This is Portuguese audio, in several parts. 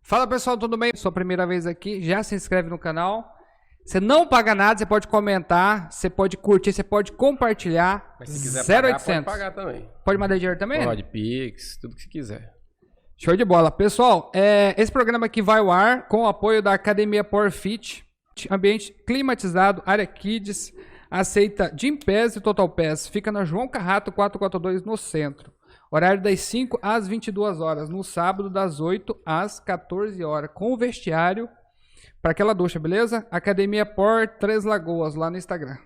Fala pessoal, tudo bem? Sua primeira vez aqui, já se inscreve no canal. Você não paga nada, você pode comentar, você pode curtir, você pode compartilhar. Mas se quiser 0800. pagar, pode pagar também. Pode mandar dinheiro também? Pode, Pix, tudo que você quiser. Show de bola. Pessoal, esse programa aqui vai ao ar com o apoio da Academia Power Fit, ambiente climatizado, área Kids, aceita Gym Pass e Total Pass. Fica na João Carrato 442 no centro. Horário das 5 às 22 horas, no sábado das 8 às 14 horas, com o vestiário para aquela ducha, beleza? Academia Por Três Lagoas, lá no Instagram.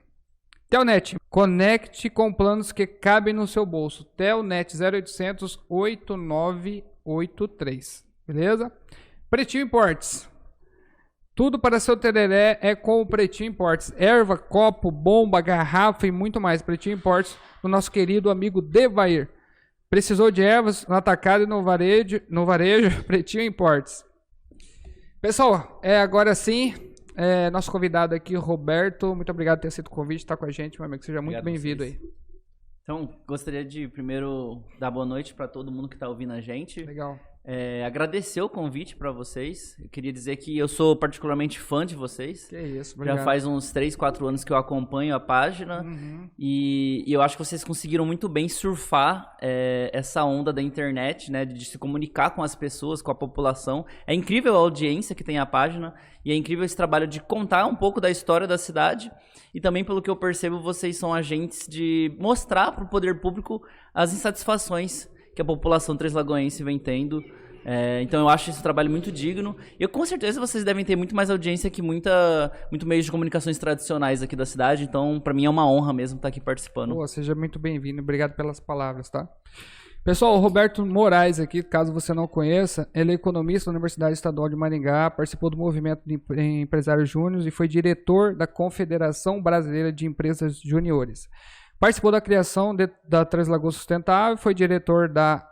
Telnet, conecte com planos que cabem no seu bolso. Telnet 0800 8983, beleza? Pretinho Imports. Tudo para seu tereré é com o Pretinho Imports. Erva, copo, bomba, garrafa e muito mais. Pretinho Imports, do nosso querido amigo Devair. Precisou de ervas no atacado e no varejo Pretinho Imports. Pessoal, agora sim, nosso convidado aqui, Roberto, muito obrigado por ter aceito o convite, estar com a gente, meu amigo, seja muito bem-vindo aí. Então, gostaria de primeiro dar boa noite para todo mundo que está ouvindo a gente. Legal. Agradecer o convite para vocês. Eu queria dizer que eu sou particularmente fã de vocês. Que isso, obrigado. Já faz uns 3, 4 anos que eu acompanho a página. E eu acho que vocês conseguiram muito bem surfar essa onda da internet, né? De se comunicar com as pessoas, com a população. É incrível a audiência que tem a página. E é incrível esse trabalho de contar um pouco da história da cidade. E também, pelo que eu percebo, vocês são agentes de mostrar para o poder público as insatisfações que a população treslagoense vem tendo. Então eu acho esse trabalho muito digno. E com certeza vocês devem ter muito mais audiência que muito meios de comunicações tradicionais aqui da cidade. Então, para mim é uma honra mesmo estar aqui participando. Pô, seja muito bem-vindo. Obrigado pelas palavras, tá? Pessoal, o Roberto Moraes aqui, caso você não conheça, ele é economista da Universidade Estadual de Maringá, participou do movimento de empresários júniores e foi diretor da Confederação Brasileira de Empresas Juniores. Participou da criação da Três Lagoas Sustentável, foi diretor da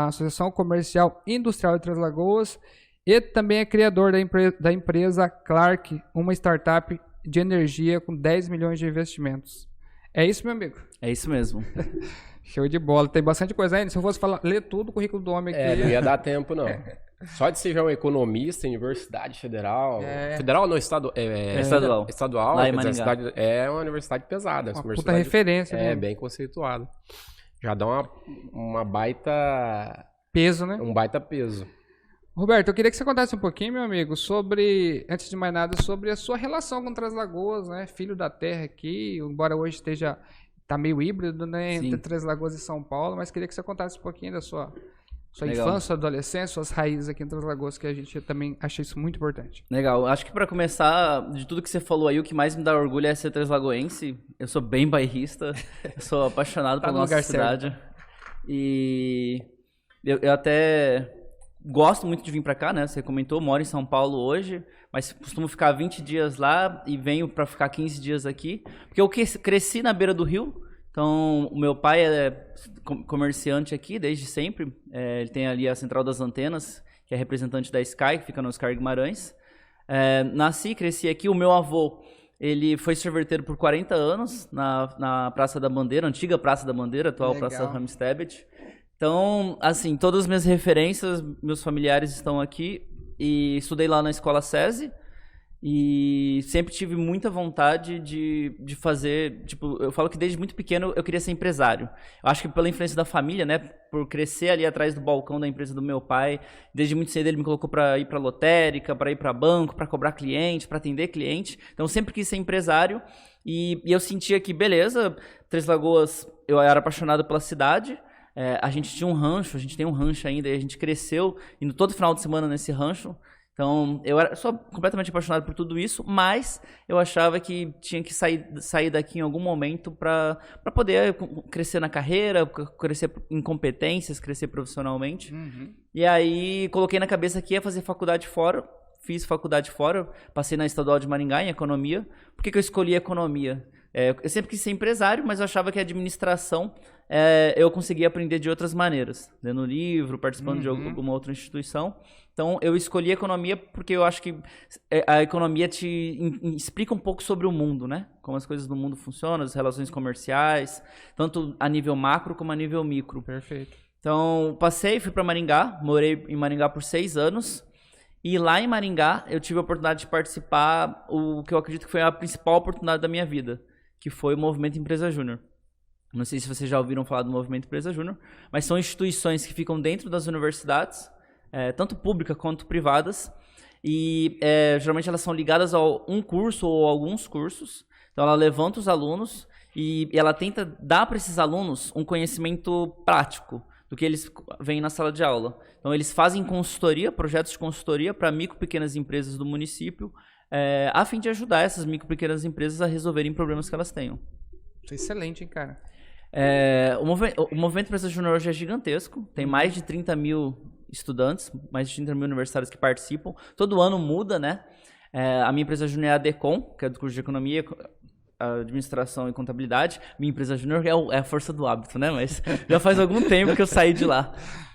Associação Comercial Industrial de Três Lagoas e também é criador da empresa Clark, uma startup de energia com 10 milhões de investimentos. É isso, meu amigo? É isso mesmo. Show de bola. Tem bastante coisa ainda. Se eu fosse ler tudo o currículo do homem aqui... não ia dar tempo, não. Só de ser já um economista, Universidade Federal... Federal não, estadual. Estadual. Lá em Maringá. Cidade, é uma universidade pesada. Uma puta referência. É, bem conceituada. Já dá uma baita... Peso, né? Um baita peso. Roberto, eu queria que você contasse um pouquinho, meu amigo, sobre, antes de mais nada, sobre a sua relação com Três Lagoas, né? Filho da terra aqui, embora hoje tá meio híbrido, né? Sim. Entre Três Lagoas e São Paulo, mas queria que você contasse um pouquinho da sua Legal. infância, sua adolescência, suas raízes aqui em Três Lagoas, que a gente também acha isso muito importante. Legal. Acho que para começar, de tudo que você falou aí, o que mais me dá orgulho é ser treslagoense. Eu sou bem bairrista, eu sou apaixonado pela nossa cidade. E eu até gosto muito de vir para cá, né? Você comentou, moro em São Paulo hoje, mas costumo ficar 20 dias lá e venho para ficar 15 dias aqui, porque eu cresci na beira do rio. Então, o meu pai é comerciante aqui desde sempre. Ele tem ali a Central das Antenas, que é representante da Sky, que fica no Oscar Guimarães. Nasci e cresci aqui. O meu avô, ele foi sorveteiro por 40 anos na Praça da Bandeira, antiga Praça da Bandeira, atual Legal. Praça Rames Tebet. Então, assim, todas as minhas referências, meus familiares estão aqui. E estudei lá na Escola SESI. E sempre tive muita vontade de fazer, tipo, eu falo que desde muito pequeno eu queria ser empresário. Eu acho que pela influência da família, né, por crescer ali atrás do balcão da empresa do meu pai, desde muito cedo ele me colocou para ir para lotérica, para ir para banco, para cobrar cliente, para atender cliente. Então eu sempre quis ser empresário e eu sentia que, beleza, Três Lagoas, eu era apaixonado pela cidade. A gente tinha um rancho, a gente tem um rancho ainda, e a gente cresceu indo todo final de semana nesse rancho. Então, eu sou completamente apaixonado por tudo isso, mas eu achava que tinha que sair daqui em algum momento para poder crescer na carreira, crescer em competências, crescer profissionalmente. E aí, coloquei na cabeça que ia fazer faculdade fora, fiz faculdade fora, passei na Estadual de Maringá em economia. Por que eu escolhi economia? Eu sempre quis ser empresário, mas eu achava que a administração eu conseguia aprender de outras maneiras, lendo livro, participando de alguma outra instituição. Então, eu escolhi economia porque eu acho que a economia te explica um pouco sobre o mundo, né? Como as coisas do mundo funcionam, as relações comerciais, tanto a nível macro como a nível micro. Perfeito. Então, fui para Maringá, morei em Maringá por 6 anos. E lá em Maringá, eu tive a oportunidade de participar, o que eu acredito que foi a principal oportunidade da minha vida, que foi o Movimento Empresa Júnior. Não sei se vocês já ouviram falar do Movimento Empresa Júnior, mas são instituições que ficam dentro das universidades, tanto públicas quanto privadas, e geralmente elas são ligadas a um curso ou alguns cursos. Então ela levanta os alunos e ela tenta dar para esses alunos um conhecimento prático do que eles veem na sala de aula. Então eles fazem consultoria, projetos de consultoria para micro e pequenas empresas do município, a fim de ajudar essas micro e pequenas empresas a resolverem problemas que elas tenham. Isso é excelente, hein, cara? O Movimento Empresa Júnior hoje é gigantesco, tem mais de 30 mil estudantes, mais de 30 mil universitários que participam. Todo ano muda, né? A minha empresa júnior é a DECOM, que é do curso de Economia, Administração e Contabilidade. Minha empresa júnior é a força do hábito, né? Mas já faz algum tempo que eu saí de lá.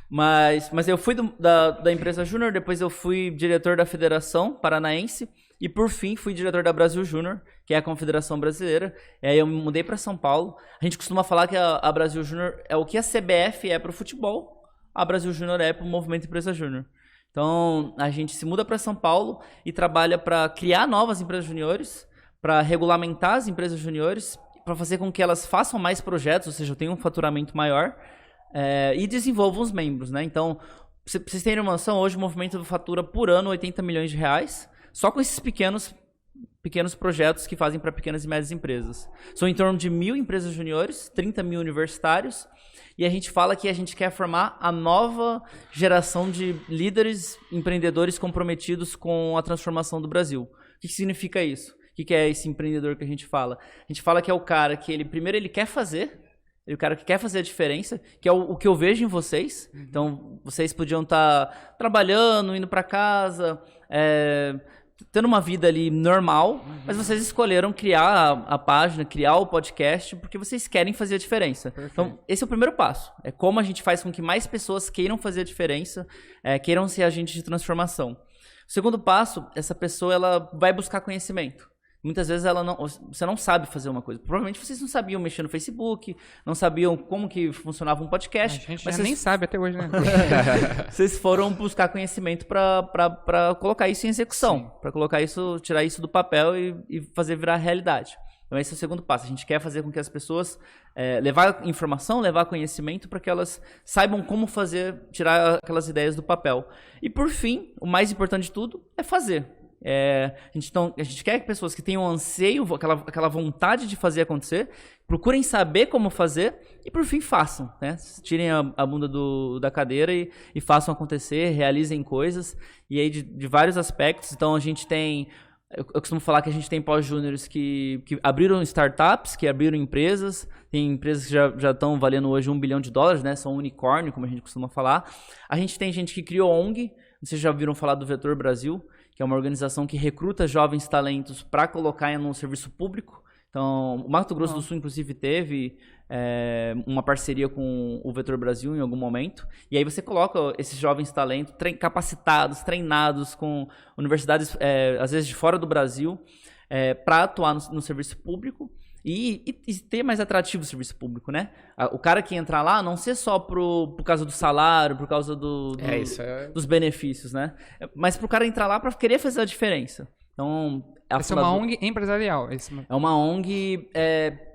Mas eu fui da empresa júnior, depois eu fui diretor da Federação Paranaense e, por fim, fui diretor da Brasil Júnior, que é a Confederação Brasileira. E aí eu me mudei para São Paulo. A gente costuma falar que a Brasil Júnior é o que a CBF é para o futebol, a Brasil Júnior é para o Movimento Empresa Júnior. Então, a gente se muda para São Paulo e trabalha para criar novas empresas juniores, para regulamentar as empresas juniores, para fazer com que elas façam mais projetos, ou seja, tenham um faturamento maior, e desenvolvam os membros, né? Então, pra vocês terem uma noção, hoje o movimento fatura por ano 80 milhões de reais, só com esses pequenos projetos que fazem para pequenas e médias empresas. São em torno de 1.000 empresas juniores, 30 mil universitários, e a gente fala que a gente quer formar a nova geração de líderes, empreendedores comprometidos com a transformação do Brasil. O que significa isso? O que é esse empreendedor que a gente fala? A gente fala que é o cara que primeiro ele quer fazer, o cara que quer fazer a diferença, que é o que eu vejo em vocês. Então, vocês podiam estar trabalhando, indo para casa, tendo uma vida ali normal, mas vocês escolheram criar a página, criar o podcast, porque vocês querem fazer a diferença. Perfeito. Então, esse é o primeiro passo. É como a gente faz com que mais pessoas queiram fazer a diferença, queiram ser agentes de transformação. O segundo passo, essa pessoa ela vai buscar conhecimento. Muitas vezes você não sabe fazer uma coisa. Provavelmente vocês não sabiam mexer no Facebook, não sabiam como que funcionava um podcast. A gente nem sabe até hoje, né? Vocês foram buscar conhecimento para colocar isso em execução, para colocar isso, tirar isso do papel e fazer virar realidade. Então esse é o segundo passo. A gente quer fazer com que as pessoas levar informação, levar conhecimento para que elas saibam como fazer, tirar aquelas ideias do papel. E por fim, o mais importante de tudo é fazer. A gente quer que pessoas que tenham anseio, aquela vontade de fazer acontecer, procurem saber como fazer e por fim façam, né? Tirem a bunda da cadeira e façam acontecer, realizem coisas, e aí de vários aspectos. Então a gente tem, eu costumo falar que a gente tem pós-júniores que abriram startups, que abriram empresas, tem empresas que já estão valendo hoje $1 bilhão, né? São unicórnio, como a gente costuma falar. A gente tem gente que criou ONG, vocês já ouviram falar do Vetor Brasil, que é uma organização que recruta jovens talentos para colocar no serviço público. Então, o Mato Grosso do Sul, inclusive, teve uma parceria com o Vetor Brasil em algum momento. E aí você coloca esses jovens talentos capacitados, treinados, com universidades, às vezes, de fora do Brasil, para atuar no serviço público. E ter mais atrativo o serviço público, né? O cara que entrar lá não ser só por causa do salário, por causa dos benefícios, né? Mas pro cara entrar lá para querer fazer a diferença. Então, essa é uma ONG empresarial. É uma ONG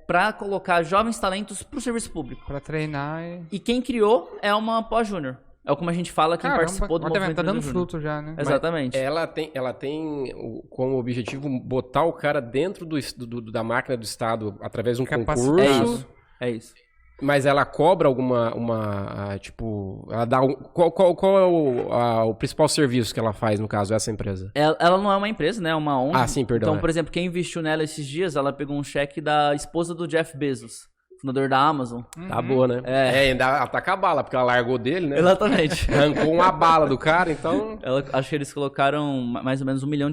para colocar jovens talentos pro serviço público. Para treinar. E quem criou é uma pós-júnior. É como a gente fala, quem participou do movimento. Tá dando fruto já, né? Exatamente. Mas ela tem como objetivo botar o cara dentro da máquina do Estado através de um concurso. É isso. Mas ela cobra tipo, ela dá qual é o principal serviço que ela faz, no caso, essa empresa? Ela não é uma empresa, né? É uma ONG. Ah, sim, perdão. Então, por exemplo, quem investiu nela esses dias, ela pegou um cheque da esposa do Jeff Bezos, fundador da Amazon. Tá boa, né? Ainda ela tá com a bala, porque ela largou dele, né? Exatamente. Arrancou uma bala do cara, então... Acho que eles colocaram mais ou menos $1 milhão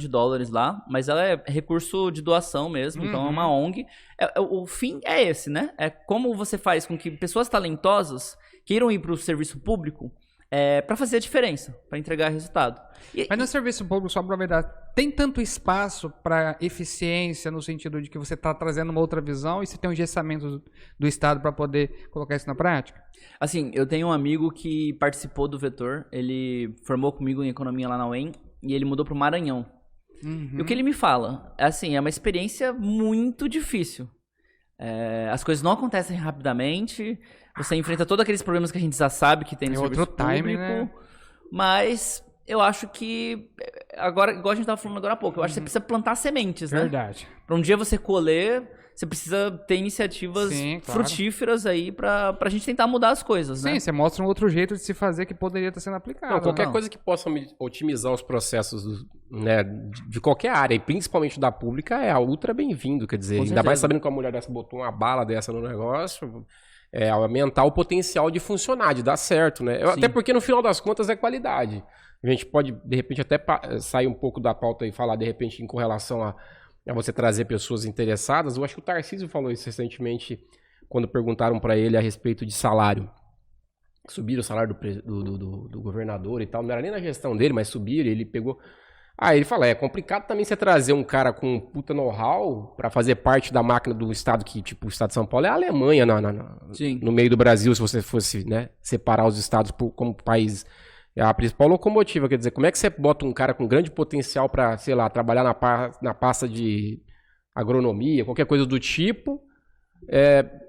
lá, mas ela é recurso de doação mesmo, então é uma ONG. O fim é esse, né? É como você faz com que pessoas talentosas queiram ir para o serviço público para fazer a diferença, para entregar resultado. Mas no serviço público, só para verdade, tem tanto espaço para eficiência no sentido de que você está trazendo uma outra visão e você tem um engessamento do Estado para poder colocar isso na prática? Assim, eu tenho um amigo que participou do Vetor, ele formou comigo em economia lá na UEM e ele mudou pro Maranhão. Uhum. E o que ele me fala? É assim, é uma experiência muito difícil. As coisas não acontecem rapidamente, você enfrenta todos aqueles problemas que a gente já sabe que tem no serviço outro time, público, né? mas eu acho que, agora, igual a gente estava falando agora há pouco, eu acho que você precisa plantar sementes, né? Verdade. Para um dia você colher, você precisa ter iniciativas Sim, claro. frutíferas aí pra gente tentar mudar as coisas, né? Sim, você mostra um outro jeito de se fazer que poderia estar sendo aplicado. Não, qualquer não. coisa que possa otimizar os processos, né, de qualquer área, e principalmente da pública, é ultra bem-vindo, quer dizer, Com ainda certeza. mais sabendo que uma mulher dessa botou uma bala dessa no negócio, aumentar o potencial de funcionar, de dar certo, né? Sim. Até porque no final das contas é qualidade. A gente pode, de repente, até sair um pouco da pauta e falar, de repente, com relação a você trazer pessoas interessadas. Eu acho que o Tarcísio falou isso recentemente, quando perguntaram para ele a respeito de salário. Subiram o salário do governador e tal, não era nem na gestão dele, mas subiram, e ele pegou... Aí ele fala, é complicado também você trazer um cara com puta know-how para fazer parte da máquina do estado, que tipo, o estado de São Paulo é a Alemanha Sim. no meio do Brasil, se você fosse, né, separar os estados como país. É a principal locomotiva, quer dizer, como é que você bota um cara com grande potencial para, sei lá, trabalhar na pasta de agronomia, qualquer coisa do tipo,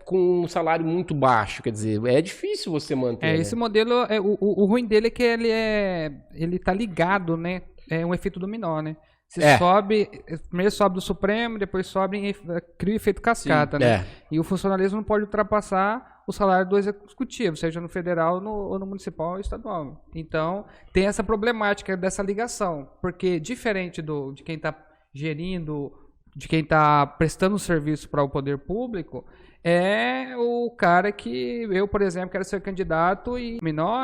com um salário muito baixo, quer dizer, é difícil você manter. Esse modelo, o ruim dele é que ele tá ligado, né? É um efeito dominó, né? Você sobe, primeiro sobe do Supremo, depois sobe cria o efeito cascata, Sim, né? E o funcionalismo não pode ultrapassar o salário do executivo, seja no federal ou no municipal ou estadual. Então, tem essa problemática dessa ligação, porque diferente de quem está gerindo, de quem está prestando serviço para o poder público, é o cara que eu, por exemplo, quero ser candidato e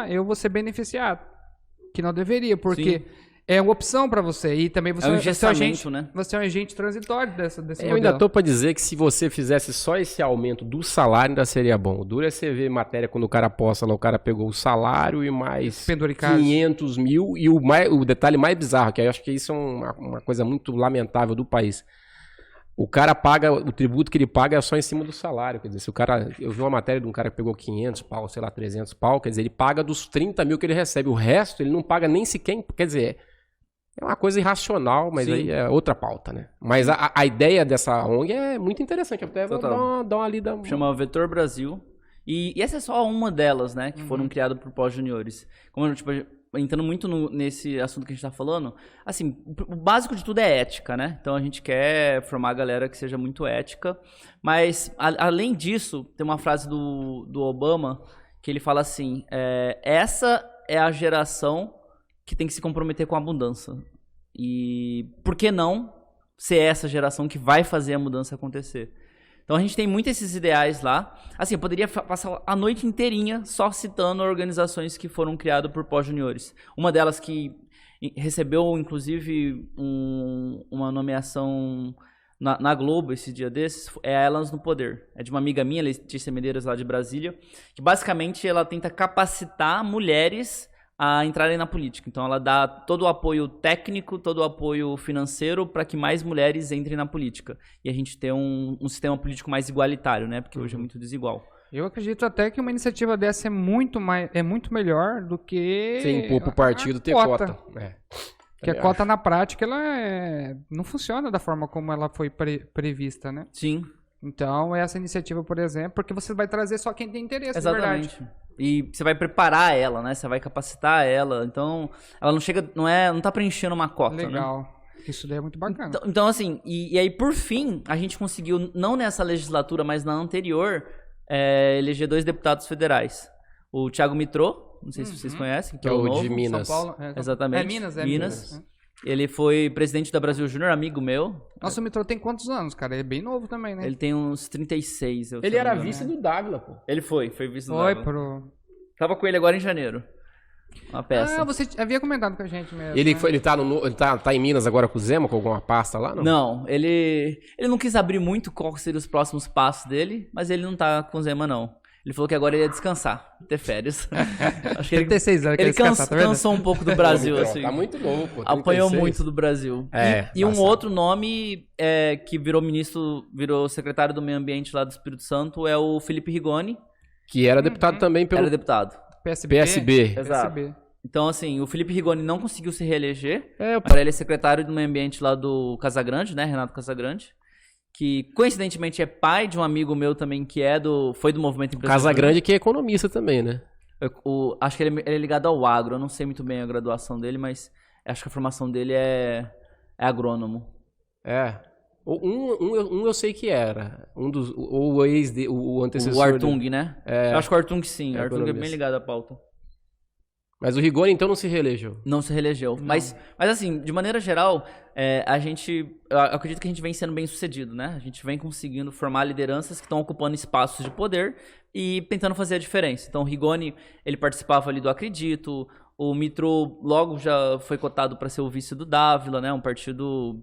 eu vou ser beneficiado, que não deveria, porque... Sim. É uma opção para você. E também você um é um engessamento, agente, né? Você é um agente transitório desse Eu modelo. ainda tô para dizer que se você fizesse só esse aumento do salário, ainda seria bom. O duro é você ver matéria quando o cara posta lá, o cara pegou o salário e mais Penduricado. 500 mil. E o detalhe mais bizarro, que eu acho que isso é uma coisa muito lamentável do país. O cara paga, o tributo que ele paga é só em cima do salário. Quer dizer, se o cara... Eu vi uma matéria de um cara que pegou 500 pau, sei lá, 300 pau. Quer dizer, ele paga dos 30 mil que ele recebe. O resto, ele não paga nem sequer... Quer dizer... É uma coisa irracional, mas Sim. aí é outra pauta, né? Mas a ideia dessa ONG é muito interessante. Até vou dar uma lida. Chama Vetor Brasil. E essa é só uma delas, né? Que foram criadas por pós-juniores. Como, tipo, entrando muito nesse assunto que a gente tá falando, assim, o básico de tudo é ética, né? Então a gente quer formar a galera que seja muito ética. Mas, além disso, tem uma frase do Obama que ele fala assim, essa é a geração que tem que se comprometer com a mudança. E por que não ser essa geração que vai fazer a mudança acontecer? Então a gente tem muito esses ideais lá. Assim, eu poderia passar a noite inteirinha só citando organizações que foram criadas por pós-juniores. Uma delas que recebeu, inclusive, uma nomeação na Globo esse dia desses, é a Elas no Poder. É de uma amiga minha, Letícia Medeiros, lá de Brasília, que basicamente ela tenta capacitar mulheres a entrarem na política. Então ela dá todo o apoio técnico, todo o apoio financeiro para que mais mulheres entrem na política. E a gente ter um sistema político mais igualitário, né? Porque hoje é muito desigual. Eu acredito até que uma iniciativa dessa é muito melhor do que Sim, impor pro partido ter cota. Porque a cota na prática ela não funciona da forma como ela foi prevista, né? Sim. Então, essa iniciativa, por exemplo, porque você vai trazer só quem tem interesse, Exatamente. de verdade. E você vai preparar ela, né? Você vai capacitar ela. Então, ela não chega, não tá preenchendo uma cota, Legal. né? Isso daí é muito bacana. Então assim, e aí, por fim, a gente conseguiu, não nessa legislatura, mas na anterior, eleger 2 deputados federais. O Thiago Mitrô, não sei se vocês conhecem, que é o novo. de Minas. São Paulo, Exatamente. Minas. Ele foi presidente da Brasil Júnior, amigo meu. Nossa, o Mitrô tem quantos anos, cara? Ele é bem novo também, né? Ele tem uns 36. Ele era vice do Dávila, pô. Ele foi vice do Foi Dávila. Tava com ele agora em janeiro. Uma peça. Ah, você havia comentado com a gente mesmo. Ele, né? ele tá em Minas agora com o Zema, com alguma pasta lá, não? Não, ele não quis abrir muito qual seriam os próximos passos dele, mas ele não tá com o Zema, não. Ele falou que agora ele ia descansar, ter férias. Acho que ele 36 anos, ele tá vendo? cansou um pouco do Brasil, assim. Tá muito novo, pô. Apanhou 36. muito do Brasil. E um bastante. outro nome que virou secretário do Meio Ambiente lá do Espírito Santo é o Felipe Rigoni. Que era deputado também pelo Era deputado. PSB. Exato. PSB. Então, assim, o Felipe Rigoni não conseguiu se reeleger. É, Agora ele é secretário do meio ambiente lá do Casagrande, né? Renato Casagrande. Que, coincidentemente, é pai de um amigo meu também que foi do Movimento Empresa Casa Júnior. Grande que é economista também, né? Acho que ele é ligado ao agro. Eu não sei muito bem a graduação dele, mas acho que a formação dele é agrônomo. É. Um eu sei que era. O antecessor. O Artung, dele. né? É. Eu acho que o Artung sim. É O Artung é bem economista. ligado à pauta. Mas o Rigoni, então, não se reelegeu. Não se reelegeu. Mas assim, de maneira geral, eu acredito que a gente vem sendo bem sucedido, né? A gente vem conseguindo formar lideranças que estão ocupando espaços de poder e tentando fazer a diferença. Então, o Rigoni, ele participava ali do Acredito. O Mitro logo já foi cotado para ser o vice do Dávila, né? Um partido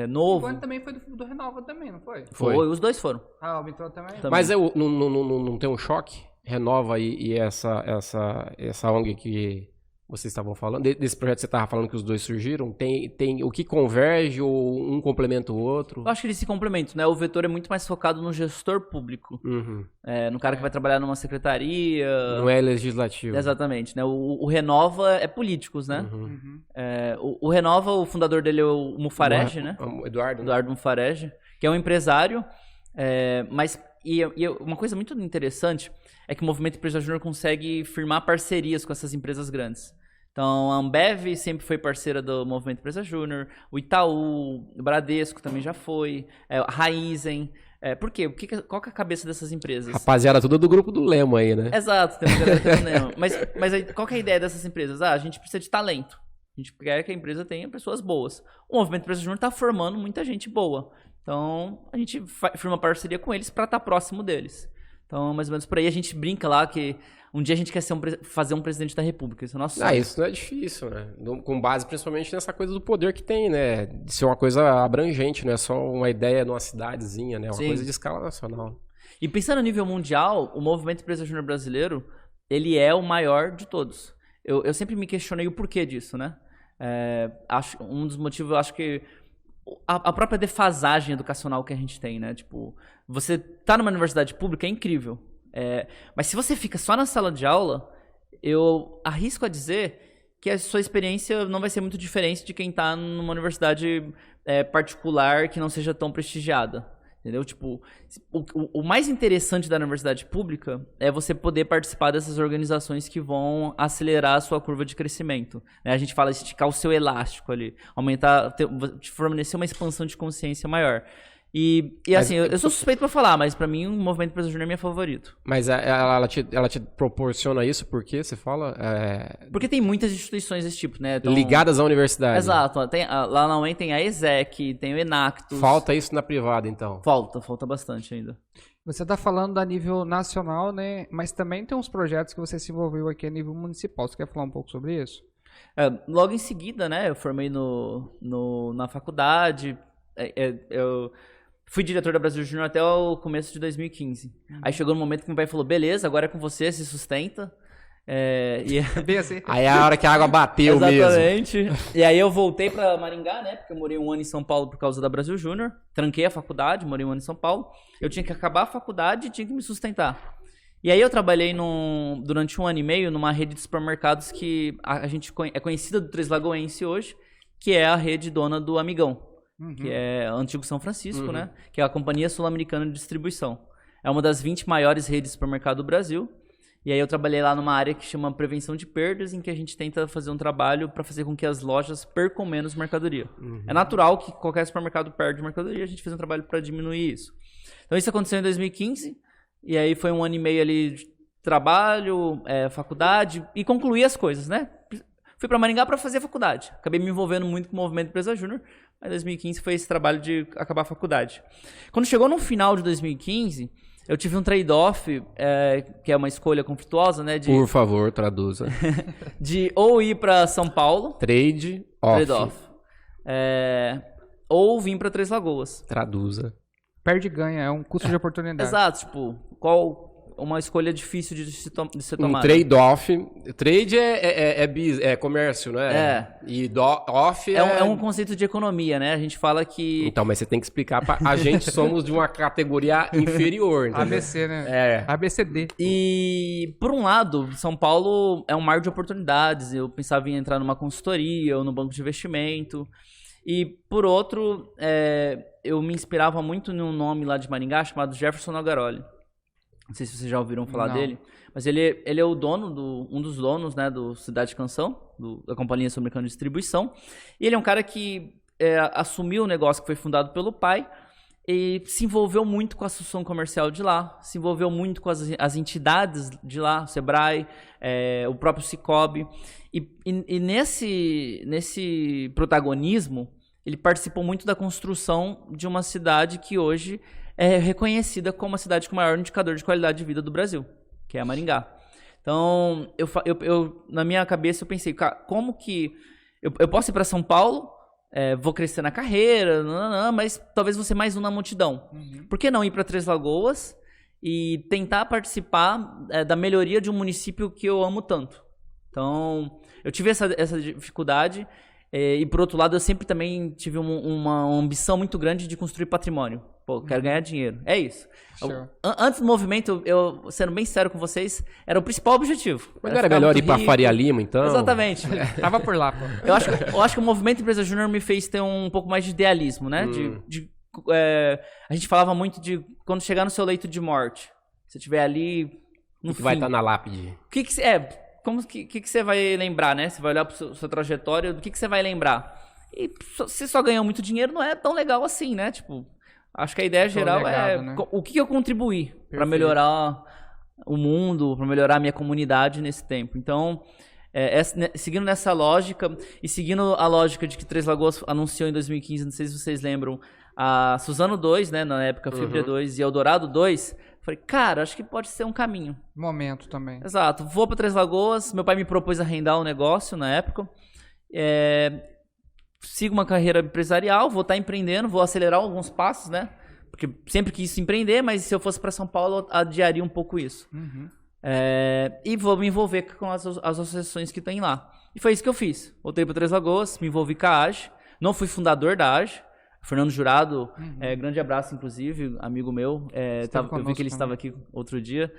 novo. O também foi do Renova também, não foi? Foi. Os dois foram. Ah, o Mitrô também? Também. Mas não tem um choque? Renova e essa ONG que vocês estavam falando, desse projeto que você estava falando que os dois surgiram, tem o que converge ou um complementa o outro? Eu acho que eles se complementam, né? O Vetor é muito mais focado no gestor público. Uhum. No cara que vai trabalhar numa secretaria. Não é legislativo. Exatamente, né? O Renova é políticos, né? Uhum. O Renova, o fundador dele é o Mufarege, né? O Eduardo. Eduardo Mufarege, que é um empresário, mas uma coisa muito interessante é que o Movimento Empresa Júnior consegue firmar parcerias com essas empresas grandes. Então, a Ambev sempre foi parceira do Movimento Empresa Júnior, o Itaú, o Bradesco também já foi, a Raizen. Por quê? Qual que é a cabeça dessas empresas? Rapaziada, tudo do grupo do Lemo aí, né? Exato, tem uma galera que não. Mas aí, qual que é a ideia dessas empresas? A gente precisa de talento. A gente quer que a empresa tenha pessoas boas. O Movimento Empresa Júnior está formando muita gente boa. Então, a gente firma parceria com eles para estar próximo deles. Então, mais ou menos por aí, a gente brinca lá que um dia a gente quer fazer um presidente da República. Isso é nosso sonho. Isso não é difícil, né? Com base principalmente nessa coisa do poder que tem, né? De ser uma coisa abrangente, não é só uma ideia numa cidadezinha, né? É uma coisa de escala nacional. E pensando a nível mundial, o Movimento Empresa Júnior brasileiro, ele é o maior de todos. Eu sempre me questionei o porquê disso, né? Um dos motivos, eu acho que a própria defasagem educacional que a gente tem, né? Tipo, você tá numa universidade pública é incrível. Mas se você fica só na sala de aula, eu arrisco a dizer que a sua experiência não vai ser muito diferente de quem tá numa universidade particular que não seja tão prestigiada. Entendeu? Tipo, o mais interessante da universidade pública é você poder participar dessas organizações que vão acelerar a sua curva de crescimento. A gente fala esticar o seu elástico ali, aumentar, te fornecer uma expansão de consciência maior. E assim, eu sou suspeito pra falar, mas pra mim o Movimento Empresa Júnior é meu favorito. Mas ela te proporciona isso por quê? Você fala? Porque tem muitas instituições desse tipo, né? Ligadas à universidade. Exato. Lá na UEM tem a ESEC, tem o Enactus. Falta isso na privada, então? Falta bastante ainda. Você está falando a nível nacional, né? Mas também tem uns projetos que você se envolveu aqui a nível municipal. Você quer falar um pouco sobre isso? Logo em seguida, né? Eu formei na faculdade. Eu fui diretor da Brasil Júnior até o começo de 2015. Aí chegou no momento que meu pai falou, beleza, agora é com você, se sustenta. Bem assim. Aí é a hora que a água bateu mesmo. Exatamente. E aí eu voltei pra Maringá, né? Porque eu morei 1 ano em São Paulo por causa da Brasil Júnior. Tranquei a faculdade, morei 1 ano em São Paulo. Eu tinha que acabar a faculdade e tinha que me sustentar. E aí eu trabalhei durante 1 ano e meio numa rede de supermercados que a gente é conhecida do Três Lagoense hoje, que é a rede dona do Amigão. Que é o antigo São Francisco, né? Que é a Companhia Sul-Americana de Distribuição. É uma das 20 maiores redes de supermercado do Brasil. E aí eu trabalhei lá numa área que chama Prevenção de Perdas, em que a gente tenta fazer um trabalho para fazer com que as lojas percam menos mercadoria. É natural que qualquer supermercado perde mercadoria, a gente fez um trabalho para diminuir isso. Então isso aconteceu em 2015, e aí foi 1 ano e meio ali de trabalho, faculdade, e concluí as coisas, né? Fui para Maringá para fazer a faculdade. Acabei me envolvendo muito com o Movimento Empresa Júnior, mas 2015 foi esse trabalho de acabar a faculdade. Quando chegou no final de 2015, eu tive um trade-off, que é uma escolha conflituosa, né? Por favor, traduza. De ou ir para São Paulo. Trade-off. Ou vir para Três Lagoas. Traduza. Perde e ganha, é um custo de oportunidade. Exato, tipo, qual uma escolha difícil de ser Um tomada. trade-off. Trade é comércio, né? E off é um conceito de economia, né? A gente fala que... Então, mas você tem que explicar a gente somos de uma categoria inferior, entendeu? ABC, né? ABCD. E, por um lado, São Paulo é um mar de oportunidades. Eu pensava em entrar numa consultoria ou no banco de investimento. E, por outro, eu me inspirava muito num nome lá de Maringá chamado Jefferson Nogaroli. Não sei se vocês já ouviram falar dele. Mas ele é o dono, um dos donos, né, do Cidade Canção, da Companhia Sul-Americana de Distribuição. E ele é um cara que assumiu o negócio que foi fundado pelo pai e se envolveu muito com a associação comercial de lá, se envolveu muito com as entidades de lá, o Sebrae, o próprio Cicobi. E nesse protagonismo, ele participou muito da construção de uma cidade que hoje é reconhecida como a cidade com o maior indicador de qualidade de vida do Brasil, que é a Maringá. Então, na minha cabeça, eu pensei, cara, como que eu posso ir para São Paulo, vou crescer na carreira, mas talvez vou ser mais um na multidão. Por que não ir para Três Lagoas e tentar participar da melhoria de um município que eu amo tanto? Então, eu tive essa dificuldade e, por outro lado, eu sempre também tive uma ambição muito grande de construir patrimônio. Pô, quero ganhar dinheiro. É isso. Antes do movimento, eu sendo bem sério com vocês, era o principal objetivo. Mas não era melhor ir pra Faria Lima, então? Exatamente. Tava por lá, pô. Eu acho que o movimento Empresa Júnior me fez ter um pouco mais de idealismo, né? A gente falava muito de quando chegar no seu leito de morte, você estiver ali no fim. Vai estar na lápide. O que você vai lembrar, né? Você vai olhar para sua trajetória, do que você vai lembrar? E se só ganhou muito dinheiro, não é tão legal assim, né? Tipo, acho que a ideia geral legado, né? O que eu contribuí para melhorar o mundo, para melhorar a minha comunidade nesse tempo. Então, seguindo nessa lógica e seguindo a lógica de que Três Lagoas anunciou em 2015, não sei se vocês lembram, a Suzano 2, né, na época, Fibra 2 e Eldorado 2, falei, cara, acho que pode ser um caminho. Momento também. Exato. Vou para Três Lagoas, meu pai me propôs arrendar um negócio na época, sigo uma carreira empresarial, vou estar empreendendo, vou acelerar alguns passos, né? Porque sempre quis empreender, mas se eu fosse para São Paulo, eu adiaria um pouco isso. E vou me envolver com as associações que tem lá. E foi isso que eu fiz. Voltei para Três Lagoas, me envolvi com a AGE. Não fui fundador da AGE. Fernando Jurado, grande abraço, inclusive, amigo meu. Eu vi que ele estava aqui outro dia.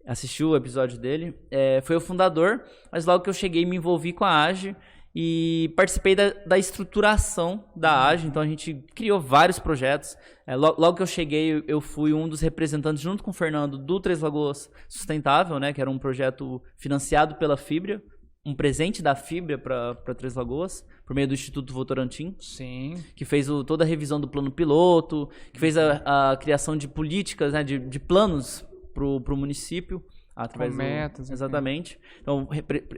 Assistiu o episódio dele. Foi o fundador, mas logo que eu cheguei, me envolvi com a AGE. E participei da estruturação da AGE, então a gente criou vários projetos. Logo que eu cheguei, eu fui um dos representantes, junto com o Fernando, do Três Lagoas Sustentável, né, que era um projeto financiado pela Fibra, um presente da Fibra para Três Lagoas, por meio do Instituto Votorantim. Sim. Que fez toda a revisão do plano piloto, que fez a criação de políticas, né, de planos para o município. Através metas, exatamente. Então,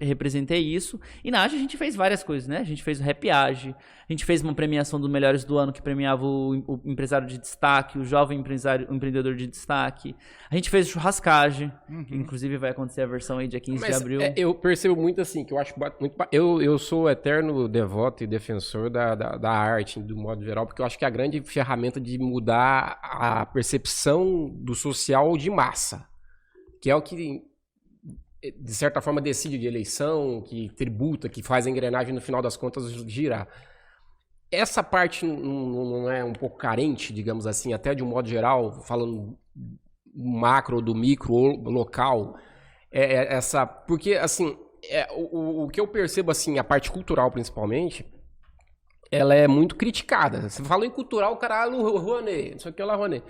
representei isso. E na AGE a gente fez várias coisas, né? A gente fez o Happy AGE, a gente fez uma premiação dos melhores do ano, que premiava o empresário de destaque, o jovem empreendedor de destaque. A gente fez o Churrascagem, que inclusive vai acontecer a versão aí dia 15 de abril. Eu percebo muito assim, que eu acho muito... Eu sou eterno devoto e defensor da arte, do modo geral, porque eu acho que é a grande ferramenta de mudar a percepção do social de massa. Que é o que, de certa forma, decide de eleição, que tributa, que faz a engrenagem, no final das contas, girar. Essa parte não é um pouco carente, digamos assim, até de um modo geral, falando do macro, do micro, ou local, porque, assim, o que eu percebo, assim, a parte cultural, principalmente, ela é muito criticada. Você fala em cultural, o cara, Rouanet, não sei o que lá, Rouanet.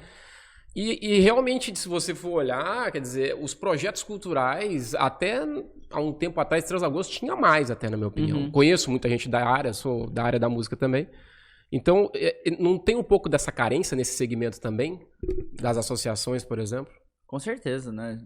E realmente, se você for olhar, quer dizer, os projetos culturais, até há um tempo atrás, Três Lagoas tinha mais, até, na minha opinião. Conheço muita gente da área, sou da área da música também. Então, não tem um pouco dessa carência nesse segmento também? Das associações, por exemplo? Com certeza, né?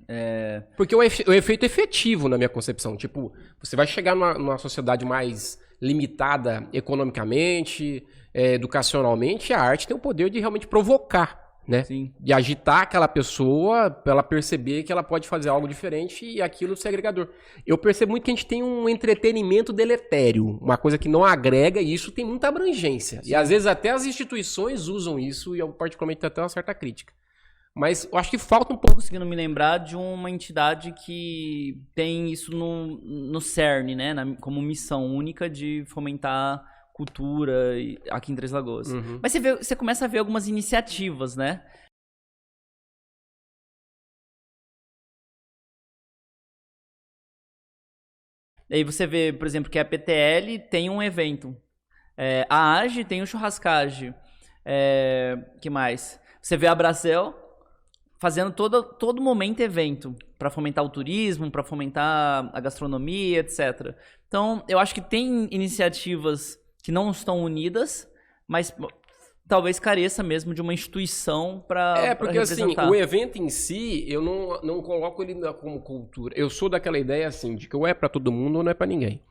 Porque o efeito efetivo, na minha concepção. Tipo, você vai chegar numa sociedade mais limitada economicamente, educacionalmente, a arte tem o poder de realmente provocar, né? Sim. De agitar aquela pessoa para ela perceber que ela pode fazer algo diferente e aquilo ser agregador. Eu percebo muito que a gente tem um entretenimento deletério, uma coisa que não agrega, e isso tem muita abrangência. Sim. E às vezes até as instituições usam isso, e eu particularmente tenho até uma certa crítica. Mas eu acho que falta um pouco. Conseguindo me lembrar de uma entidade que tem isso no CERN, né? Como missão única de fomentar cultura aqui em Três Lagoas. Mas você começa a ver algumas iniciativas, né? Aí você vê, por exemplo, que a PTL tem um evento. A AGE tem o Churrascage. Que mais? Você vê a Bracel fazendo todo momento evento para fomentar o turismo, para fomentar a gastronomia, etc. Então, eu acho que tem iniciativas que não estão unidas, mas talvez careça mesmo de uma instituição para porque assim, o evento em si, eu não coloco ele como cultura. Eu sou daquela ideia assim, de que ou é para todo mundo ou não é para ninguém.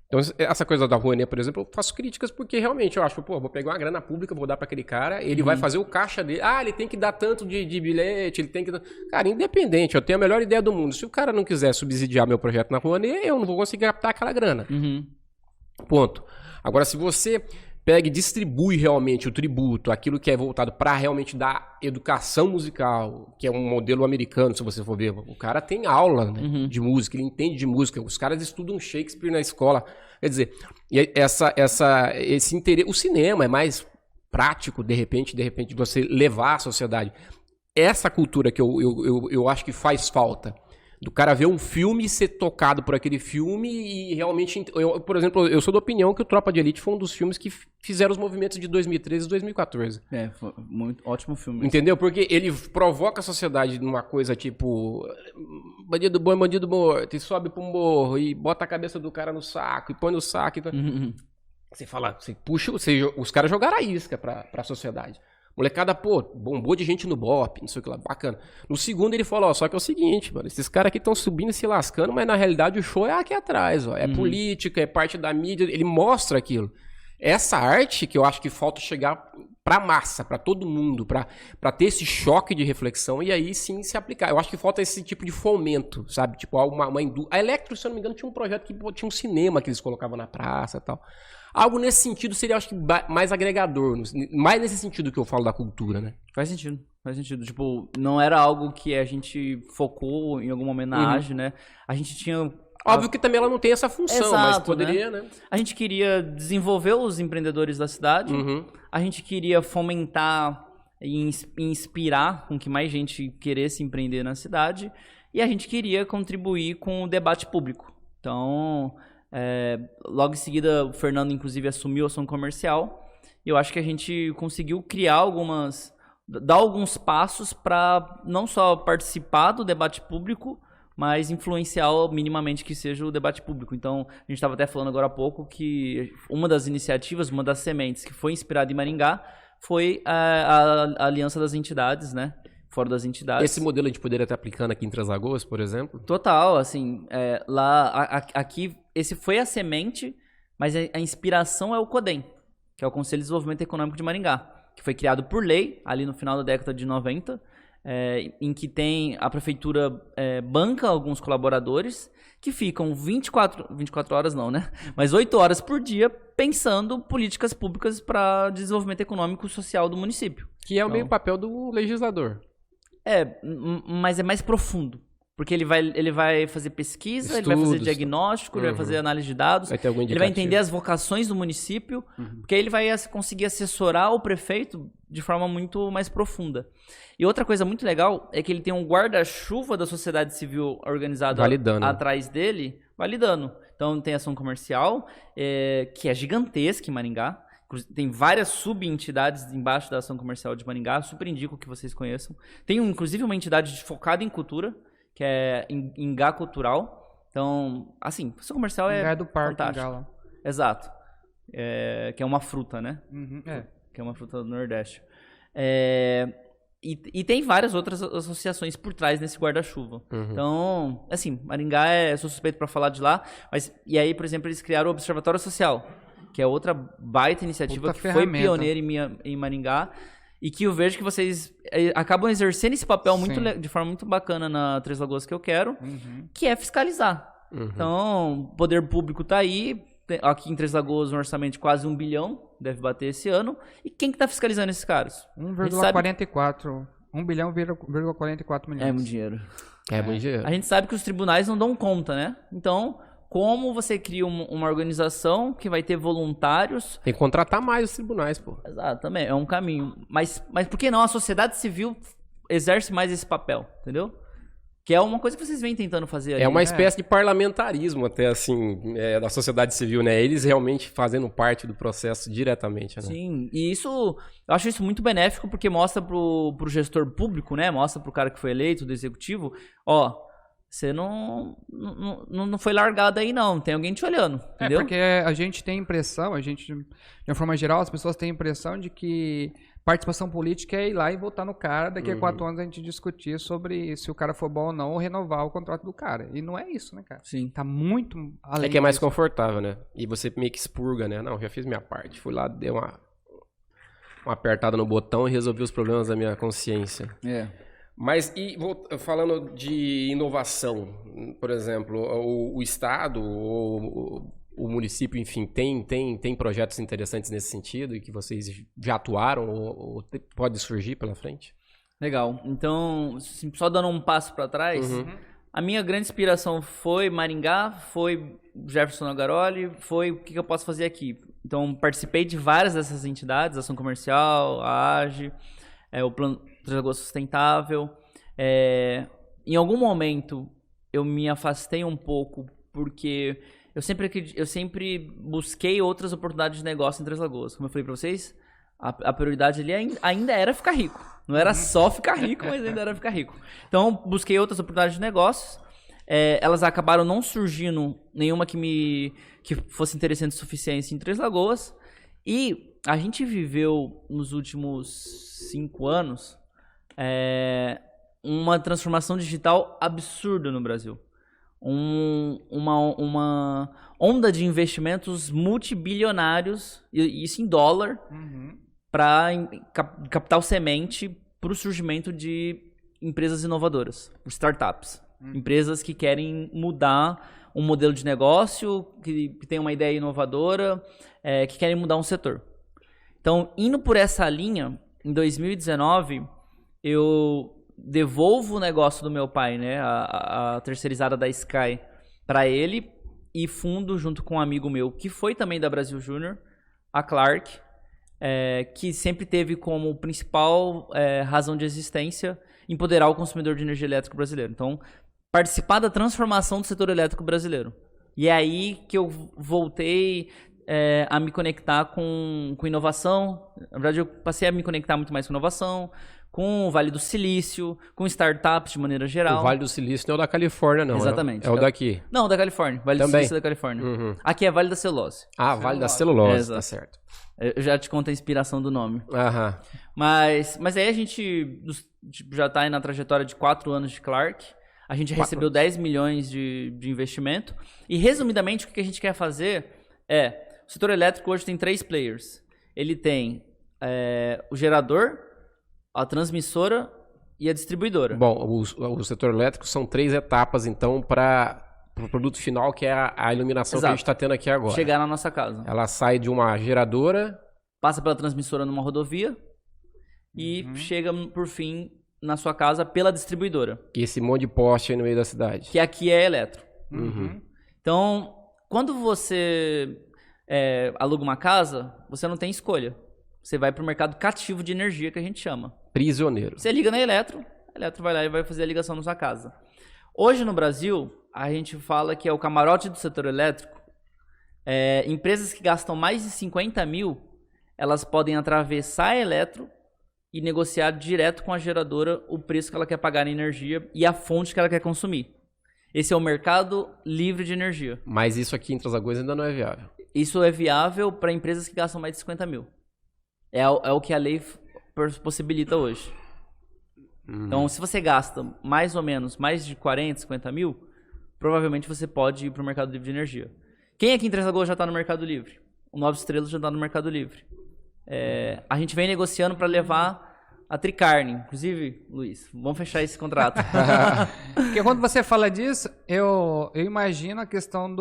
Então, essa coisa da Rouanet, por exemplo, eu faço críticas porque realmente eu acho, vou pegar uma grana pública, vou dar para aquele cara, ele vai fazer o caixa dele. Ele tem que dar tanto de bilhete, ele tem que dar... Cara, independente, eu tenho a melhor ideia do mundo. Se o cara não quiser subsidiar meu projeto na Rouanet, eu não vou conseguir captar aquela grana. Ponto. Agora, se você pega e distribui realmente o tributo, aquilo que é voltado para realmente dar educação musical, que é um modelo americano, se você for ver. O cara tem aula, né, de música, ele entende de música. Os caras estudam Shakespeare na escola. Quer dizer, esse interesse... O cinema é mais prático, de repente, de você levar à sociedade. Essa cultura que eu acho que faz falta. Do cara ver um filme e ser tocado por aquele filme e realmente... por exemplo, eu sou da opinião que o Tropa de Elite foi um dos filmes que fizeram os movimentos de 2013 e 2014. Foi ótimo filme. Entendeu? Porque ele provoca a sociedade numa coisa tipo... Bandido bom é bandido morto. E sobe pro morro e bota a cabeça do cara no saco e põe no saco. Você fala... Você puxa... os caras jogaram a isca pra sociedade. Molecada, bombou de gente no BOP, não sei o que lá, bacana. No segundo ele falou, só que é o seguinte, mano, esses caras aqui estão subindo e se lascando, mas na realidade o show é aqui atrás, ó. É política, é parte da mídia, ele mostra aquilo. Essa arte que eu acho que falta chegar pra massa, pra todo mundo, pra ter esse choque de reflexão e aí sim se aplicar. Eu acho que falta esse tipo de fomento, sabe? Tipo, a Electro, se eu não me engano, tinha um projeto que tinha um cinema que eles colocavam na praça e tal. Algo nesse sentido seria, acho que, mais agregador. Mais nesse sentido que eu falo da cultura, né? Faz sentido. Tipo, não era algo que a gente focou em algum momento na AGE, né? A gente tinha... Óbvio que também ela não tem essa função, mas poderia, né? A gente queria desenvolver os empreendedores da cidade. A gente queria fomentar e inspirar com que mais gente queresse empreender na cidade. E a gente queria contribuir com o debate público. Então... logo em seguida, o Fernando, inclusive, assumiu a ação comercial. E eu acho que a gente conseguiu criar dar alguns passos para não só participar do debate público, mas influenciar minimamente que seja o debate público. Então, a gente estava até falando agora há pouco que uma das iniciativas, uma das sementes que foi inspirada em Maringá foi a Aliança das Entidades, né? Fora das entidades. Esse modelo a gente poderia estar aplicando aqui em Três Lagoas, por exemplo? Total, assim, aqui, esse foi a semente, mas a inspiração é o CODEM, que é o Conselho de Desenvolvimento Econômico de Maringá, que foi criado por lei, ali no final da década de 90, em que a prefeitura banca alguns colaboradores que ficam 24 horas não, né? Mas 8 horas por dia pensando políticas públicas para desenvolvimento econômico e social do município. Que é o meio papel do legislador. Mas é mais profundo. Porque ele vai fazer pesquisa, ele vai fazer diagnóstico, ele vai fazer análise de dados, ele vai entender as vocações do município, porque aí ele vai conseguir assessorar o prefeito de forma muito mais profunda. E outra coisa muito legal é que ele tem um guarda-chuva da sociedade civil organizada atrás dele, validando. Então tem ação comercial, que é gigantesca em Maringá. Tem várias sub-entidades embaixo da ação comercial de Maringá, super indico que vocês conheçam. Tem inclusive uma entidade focada em cultura, que é Ingá Cultural. Então, assim, ação comercial Ingá é do parque, fantástico. Ingá lá. Exato. Que é uma fruta, né? Que é uma fruta do Nordeste. E tem várias outras associações por trás desse guarda-chuva. Então, assim, Maringá sou suspeito para falar de lá, e aí, por exemplo, eles criaram o Observatório Social, que é outra baita iniciativa que foi pioneira em Maringá, e que eu vejo que vocês acabam exercendo esse papel de forma muito bacana na Três Lagoas que eu quero, que é fiscalizar. Então, o poder público está aí, aqui em Três Lagoas um orçamento de quase 1 bilhão, deve bater esse ano, e quem que está fiscalizando esses caras? 1,44 1,44 bilhão. É muito dinheiro. É muito dinheiro. A gente sabe que os tribunais não dão conta, né? Então, como você cria uma organização que vai ter voluntários... Tem que contratar mais os tribunais, pô. Exato, também, é um caminho. Mas por que não a sociedade civil exerce mais esse papel, entendeu? Que é uma coisa que vocês vêm tentando fazer ali. É uma espécie de parlamentarismo até, assim, da sociedade civil, né? Eles realmente fazendo parte do processo diretamente, né? Sim, e isso, eu acho isso muito benéfico porque mostra pro gestor público, né? Mostra pro cara que foi eleito, do executivo, ó, você não foi largado aí não, tem alguém te olhando, entendeu? Porque a gente tem a impressão, de uma forma geral, as pessoas têm a impressão de que participação política é ir lá e votar no cara, daqui a 4 anos a gente discutir sobre se o cara for bom ou não, ou renovar o contrato do cara. E não é isso, né, cara? Sim. Tá muito além É que é mais disso. confortável, né? E você meio que expurga, né? Não, já fiz minha parte. Fui lá, dei uma apertada no botão e resolvi os problemas da minha consciência. É. Mas, falando de inovação, por exemplo, o Estado, o município, enfim, tem projetos interessantes nesse sentido e que vocês já atuaram ou pode surgir pela frente? Legal. Então, só dando um passo para trás, a minha grande inspiração foi Maringá, foi Jefferson Nagaroli, foi o que eu posso fazer aqui. Então, participei de várias dessas entidades, Ação Comercial, a AGE, o Plano Três Lagoas Sustentável. Em algum momento, eu me afastei um pouco porque eu sempre busquei outras oportunidades de negócio em Três Lagoas. Como eu falei para vocês, a prioridade ali ainda era ficar rico. Não era só ficar rico, mas ainda era ficar rico. Então, busquei outras oportunidades de negócios. Elas acabaram não surgindo nenhuma que fosse interessante o suficiente em Três Lagoas. E a gente viveu nos últimos 5 anos uma transformação digital absurda no Brasil. Uma onda de investimentos multibilionários, isso em dólar, para capital semente para o surgimento de empresas inovadoras, startups. Empresas que querem mudar um modelo de negócio, que tem uma ideia inovadora, que querem mudar um setor. Então, indo por essa linha, em 2019, eu devolvo o negócio do meu pai, né, a terceirizada da Sky, para ele e fundo junto com um amigo meu, que foi também da Brasil Júnior, a Clark, que sempre teve como principal razão de existência empoderar o consumidor de energia elétrica brasileiro. Então, participar da transformação do setor elétrico brasileiro. E é aí que eu voltei a me conectar com inovação. Na verdade, eu passei a me conectar muito mais com inovação, com o Vale do Silício, com startups de maneira geral. O Vale do Silício não é o da Califórnia, não. Exatamente. É o daqui. Não, da Califórnia. Vale do Silício é da Califórnia. Aqui é Vale da Celulose. Ah, Vale da Celulose, tá certo. Eu já te conto a inspiração do nome. Aham. Mas aí a gente já está aí na trajetória de 4 anos de Clark. A gente recebeu 10 milhões de investimento. E, resumidamente, o que a gente quer fazer o setor elétrico hoje tem 3 players. Ele tem o gerador, a transmissora e a distribuidora. Bom, o setor elétrico são 3 etapas, então, para o produto final, que é a iluminação que a gente está tendo aqui agora. Chegar na nossa casa. Ela sai de uma geradora, passa pela transmissora numa rodovia e chega, por fim, na sua casa pela distribuidora. e esse monte de poste aí no meio da cidade. Que aqui é eletro. Então, quando você aluga uma casa, você não tem escolha. Você vai para o mercado cativo de energia, que a gente chama. Prisioneiro. Você liga na Eletro, a Eletro vai lá e vai fazer a ligação na sua casa. Hoje no Brasil, a gente fala que é o camarote do setor elétrico. Empresas que gastam mais de 50 mil, elas podem atravessar a Eletro e negociar direto com a geradora o preço que ela quer pagar na energia e a fonte que ela quer consumir. Esse é o mercado livre de energia. Mas isso aqui em Três Lagoas ainda não é viável. Isso é viável para empresas que gastam mais de 50 mil. É o que a lei possibilita hoje. Então, se você gasta mais ou menos mais de 40, 50 mil, provavelmente você pode ir para o mercado livre de energia. Quem aqui em Três Lagoas já está no mercado livre? O 9 Estrelas já está no mercado livre. A gente vem negociando para levar a Tricarne. Inclusive, Luiz, vamos fechar esse contrato. Porque quando você fala disso, eu imagino a questão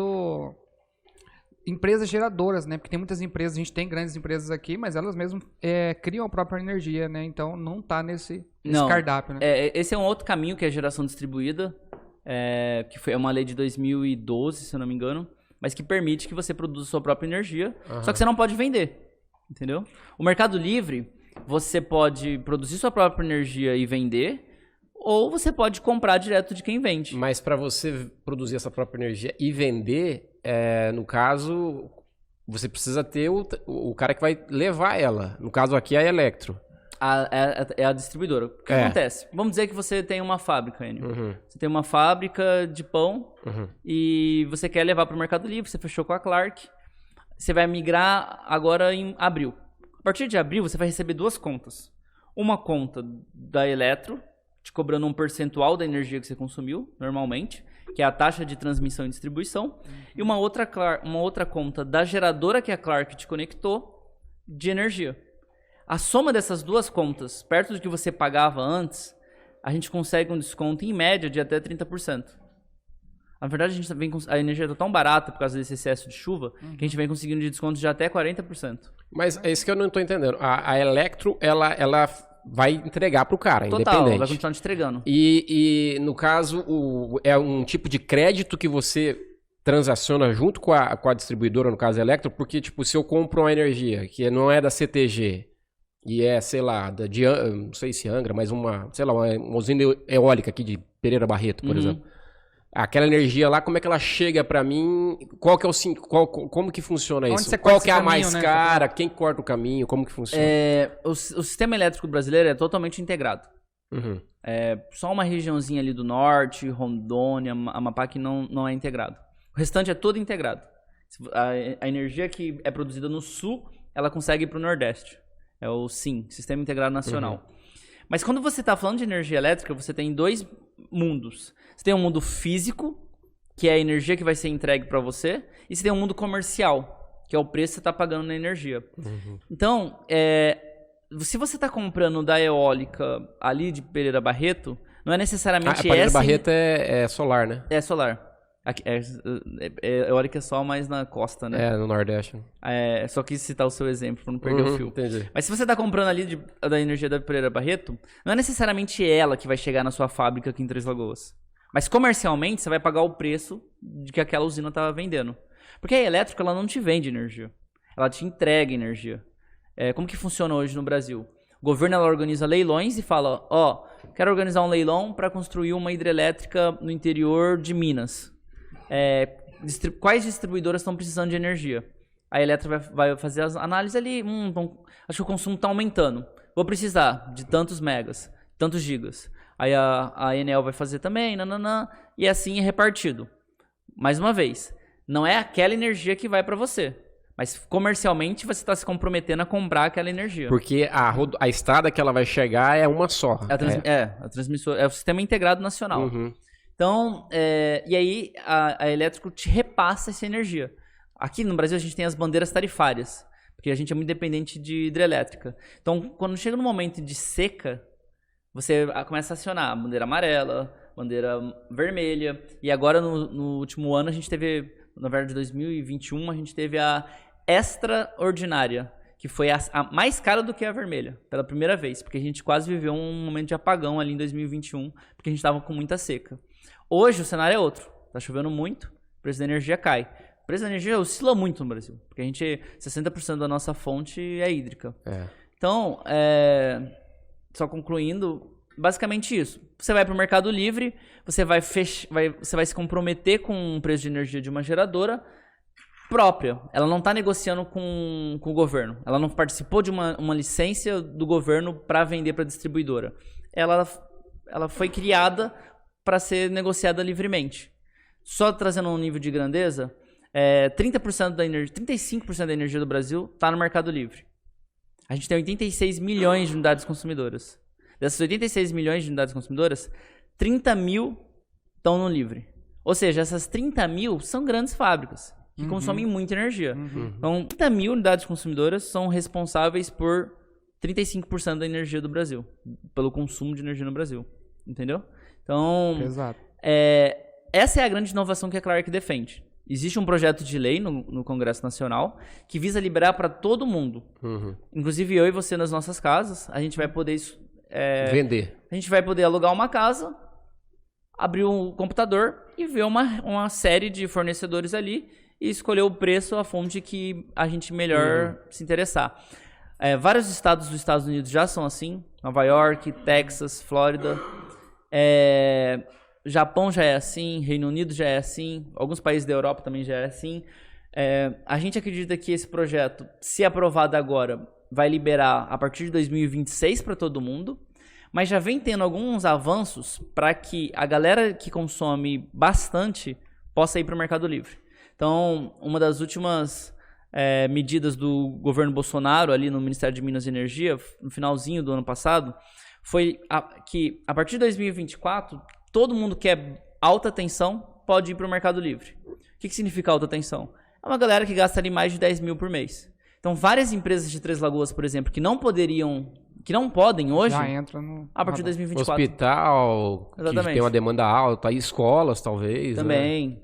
empresas geradoras, né? Porque tem muitas empresas, a gente tem grandes empresas aqui, mas elas mesmas criam a própria energia, né? Então não tá nesse cardápio, né? Esse é um outro caminho que é a geração distribuída, que foi uma lei de 2012, se eu não me engano, mas que permite que você produza sua própria energia, só que você não pode vender, entendeu? O Mercado Livre, você pode produzir sua própria energia e vender, ou você pode comprar direto de quem vende. Mas para você produzir essa própria energia e vender, no caso, você precisa ter o cara que vai levar ela. No caso aqui, a Electro. É a distribuidora. O que acontece? Vamos dizer que você tem uma fábrica, Enio. Você tem uma fábrica de pão e você quer levar para o Mercado Livre, você fechou com a Clark. Você vai migrar agora em abril. A partir de abril, você vai receber 2 contas. Uma conta da Electro, te cobrando um percentual da energia que você consumiu, normalmente, que é a taxa de transmissão e distribuição. E uma outra conta da geradora que a Clark te conectou, de energia. A soma dessas 2 contas, perto do que você pagava antes, a gente consegue um desconto em média de até 30%. Na verdade, a energia está tão barata por causa desse excesso de chuva que a gente vem conseguindo de desconto de até 40%. Mas é isso que eu não estou entendendo. A Electro, ela vai entregar para o cara, Total, independente. vai continuar te entregando. E no caso, é um tipo de crédito que você transaciona junto com a distribuidora, no caso a Electro, porque tipo, se eu compro uma energia que não é da CTG e sei lá, não sei se Angra, mas uma usina eólica aqui de Pereira Barreto, por exemplo. Aquela energia lá, como é que ela chega pra mim? Qual que é como que funciona isso? Qual que é a mais cara? Quem corta o caminho? Como que funciona? O sistema elétrico brasileiro é totalmente integrado. Só uma regiãozinha ali do norte, Rondônia, Amapá, que não é integrado. O restante é todo integrado. A energia que é produzida no sul, ela consegue ir pro nordeste. É o SIN, Sistema Integrado Nacional. Mas quando você está falando de energia elétrica, você tem 2 mundos. Você tem um mundo físico, que é a energia que vai ser entregue para você, e você tem um mundo comercial, que é o preço que você está pagando na energia. Então, se você está comprando da eólica ali de Pereira Barreto, não é necessariamente Pereira Barreto é solar, né? É solar. Aqui, eólica é só mais na costa, né? No Nordeste. Só quis citar o seu exemplo, para não perder o fio. Entendi. Mas se você está comprando ali da energia da Pereira Barreto, não é necessariamente ela que vai chegar na sua fábrica aqui em Três Lagoas. Mas comercialmente, você vai pagar o preço de que aquela usina estava vendendo. Porque a elétrica, ela não te vende energia. Ela te entrega energia. Como que funciona hoje no Brasil? O governo ela organiza leilões e fala, quero organizar um leilão para construir uma hidrelétrica no interior de Minas. Quais distribuidoras estão precisando de energia? A Electro vai fazer as análises ali, acho que o consumo está aumentando. Vou precisar de tantos megas, tantos gigas. Aí a Enel vai fazer também, e assim é repartido. Mais uma vez, não é aquela energia que vai para você, mas comercialmente você está se comprometendo a comprar aquela energia. Porque a estrada que ela vai chegar é uma só. A transmissora, é o Sistema Integrado Nacional. Então, e aí a Elétrico te repassa essa energia. Aqui no Brasil a gente tem as bandeiras tarifárias, porque a gente é muito dependente de hidrelétrica. Então, quando chega no momento de seca, você começa a acionar a bandeira amarela, bandeira vermelha, e agora no último ano a gente teve, na verdade 2021, a gente teve a extraordinária, que foi a mais cara do que a vermelha, pela primeira vez, porque a gente quase viveu um momento de apagão ali em 2021, porque a gente estava com muita seca. Hoje o cenário é outro, está chovendo muito, o preço da energia cai. O preço da energia oscila muito no Brasil, porque 60% da nossa fonte é hídrica. Então, só concluindo, basicamente isso. Você vai para o Mercado Livre, você vai se comprometer com um preço de energia de uma geradora própria. Ela não está negociando com o governo. Ela não participou de uma licença do governo para vender para a distribuidora. Ela foi criada para ser negociada livremente. Só trazendo um nível de grandeza, 30% da energia, 35% da energia do Brasil está no Mercado Livre. A gente tem 86 milhões de unidades consumidoras. Dessas 86 milhões de unidades consumidoras, 30 mil estão no livre. Ou seja, essas 30 mil são grandes fábricas que consomem muita energia. Então, 30 mil unidades consumidoras são responsáveis por 35% da energia do Brasil, pelo consumo de energia no Brasil. Entendeu? Então, Exato. Essa é a grande inovação que a Clark defende. existe um projeto de lei no Congresso Nacional que visa liberar para todo mundo. Inclusive eu e você nas nossas casas, a gente vai poder vender. A gente vai poder alugar uma casa, abrir um computador e ver uma série de fornecedores ali e escolher o preço, a fonte que a gente melhor se interessar. Vários estados dos Estados Unidos já são assim. Nova York, Texas, Flórida. Japão já é assim, Reino Unido já é assim, alguns países da Europa também já é assim. A gente acredita que esse projeto, se aprovado agora, vai liberar a partir de 2026 para todo mundo, mas já vem tendo alguns avanços para que a galera que consome bastante possa ir para o Mercado Livre. Então, uma das últimas medidas do governo Bolsonaro ali no Ministério de Minas e Energia, no finalzinho do ano passado, foi que a partir de 2024, todo mundo que é alta tensão pode ir para o Mercado Livre. O que significa alta tensão? É uma galera que gasta ali mais de 10 mil por mês. Então, várias empresas de Três Lagoas, por exemplo, que não podem hoje, já entra no... a partir de 2024. Hospital, que tem uma demanda alta, aí escolas, talvez. Também. Né?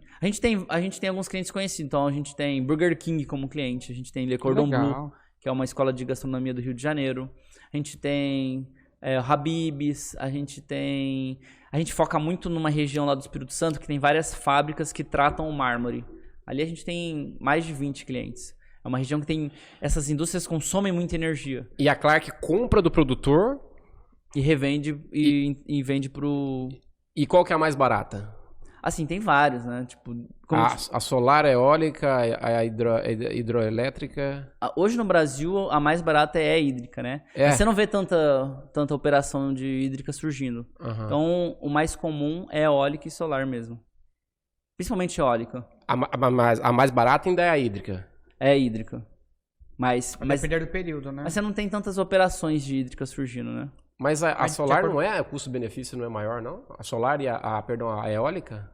A gente tem alguns clientes conhecidos. Então, a gente tem Burger King como cliente, a gente tem Le Cordon Bleu, que é uma escola de gastronomia do Rio de Janeiro. A gente tem Habib's, a gente foca muito numa região lá do Espírito Santo, que tem várias fábricas que tratam o mármore. Ali a gente tem mais de 20 clientes. É uma região que tem... Essas indústrias consomem muita energia. E a Clark compra do produtor... E revende e vende pro... E qual que é a mais barata? Assim, tem vários, né? Tipo, a solar, a eólica, a hidroelétrica... Hoje no Brasil, a mais barata é a hídrica, né? Você não vê tanta operação de hídrica surgindo. Então, o mais comum é eólica e solar mesmo. Principalmente eólica. A mais barata ainda é a hídrica. É hídrica. Mas depender do período, né? Mas você não tem tantas operações de hídrica surgindo, né? Mas a solar não é, o custo-benefício não é maior, não? A solar e a eólica?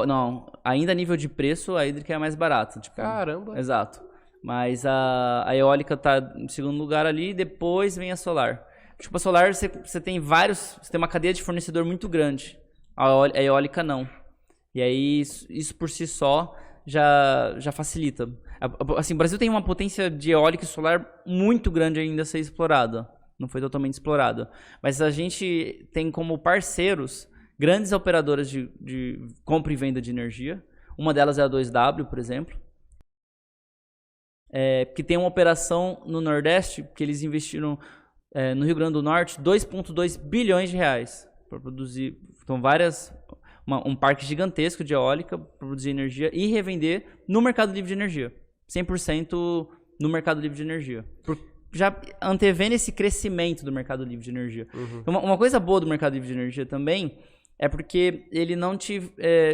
Não, ainda a nível de preço, a hídrica é a mais barata. Tipo, caramba! Exato. Mas a eólica tá em segundo lugar ali e depois vem a solar. Tipo, a solar você tem você tem uma cadeia de fornecedor muito grande. A eólica não. E aí isso por si só já facilita. Assim, o Brasil tem uma potência de eólica e solar muito grande ainda a ser explorada. Não foi totalmente explorada. Mas a gente tem como parceiros grandes operadoras de compra e venda de energia. Uma delas é a 2W, por exemplo. Que tem uma operação no Nordeste que eles investiram no Rio Grande do Norte 2,2 bilhões de reais para produzir. Então, um parque gigantesco de eólica para produzir energia e revender no Mercado Livre de Energia. 100% no Mercado Livre de Energia. Já antevendo esse crescimento do Mercado Livre de Energia. Uma coisa boa do Mercado Livre de Energia também é porque ele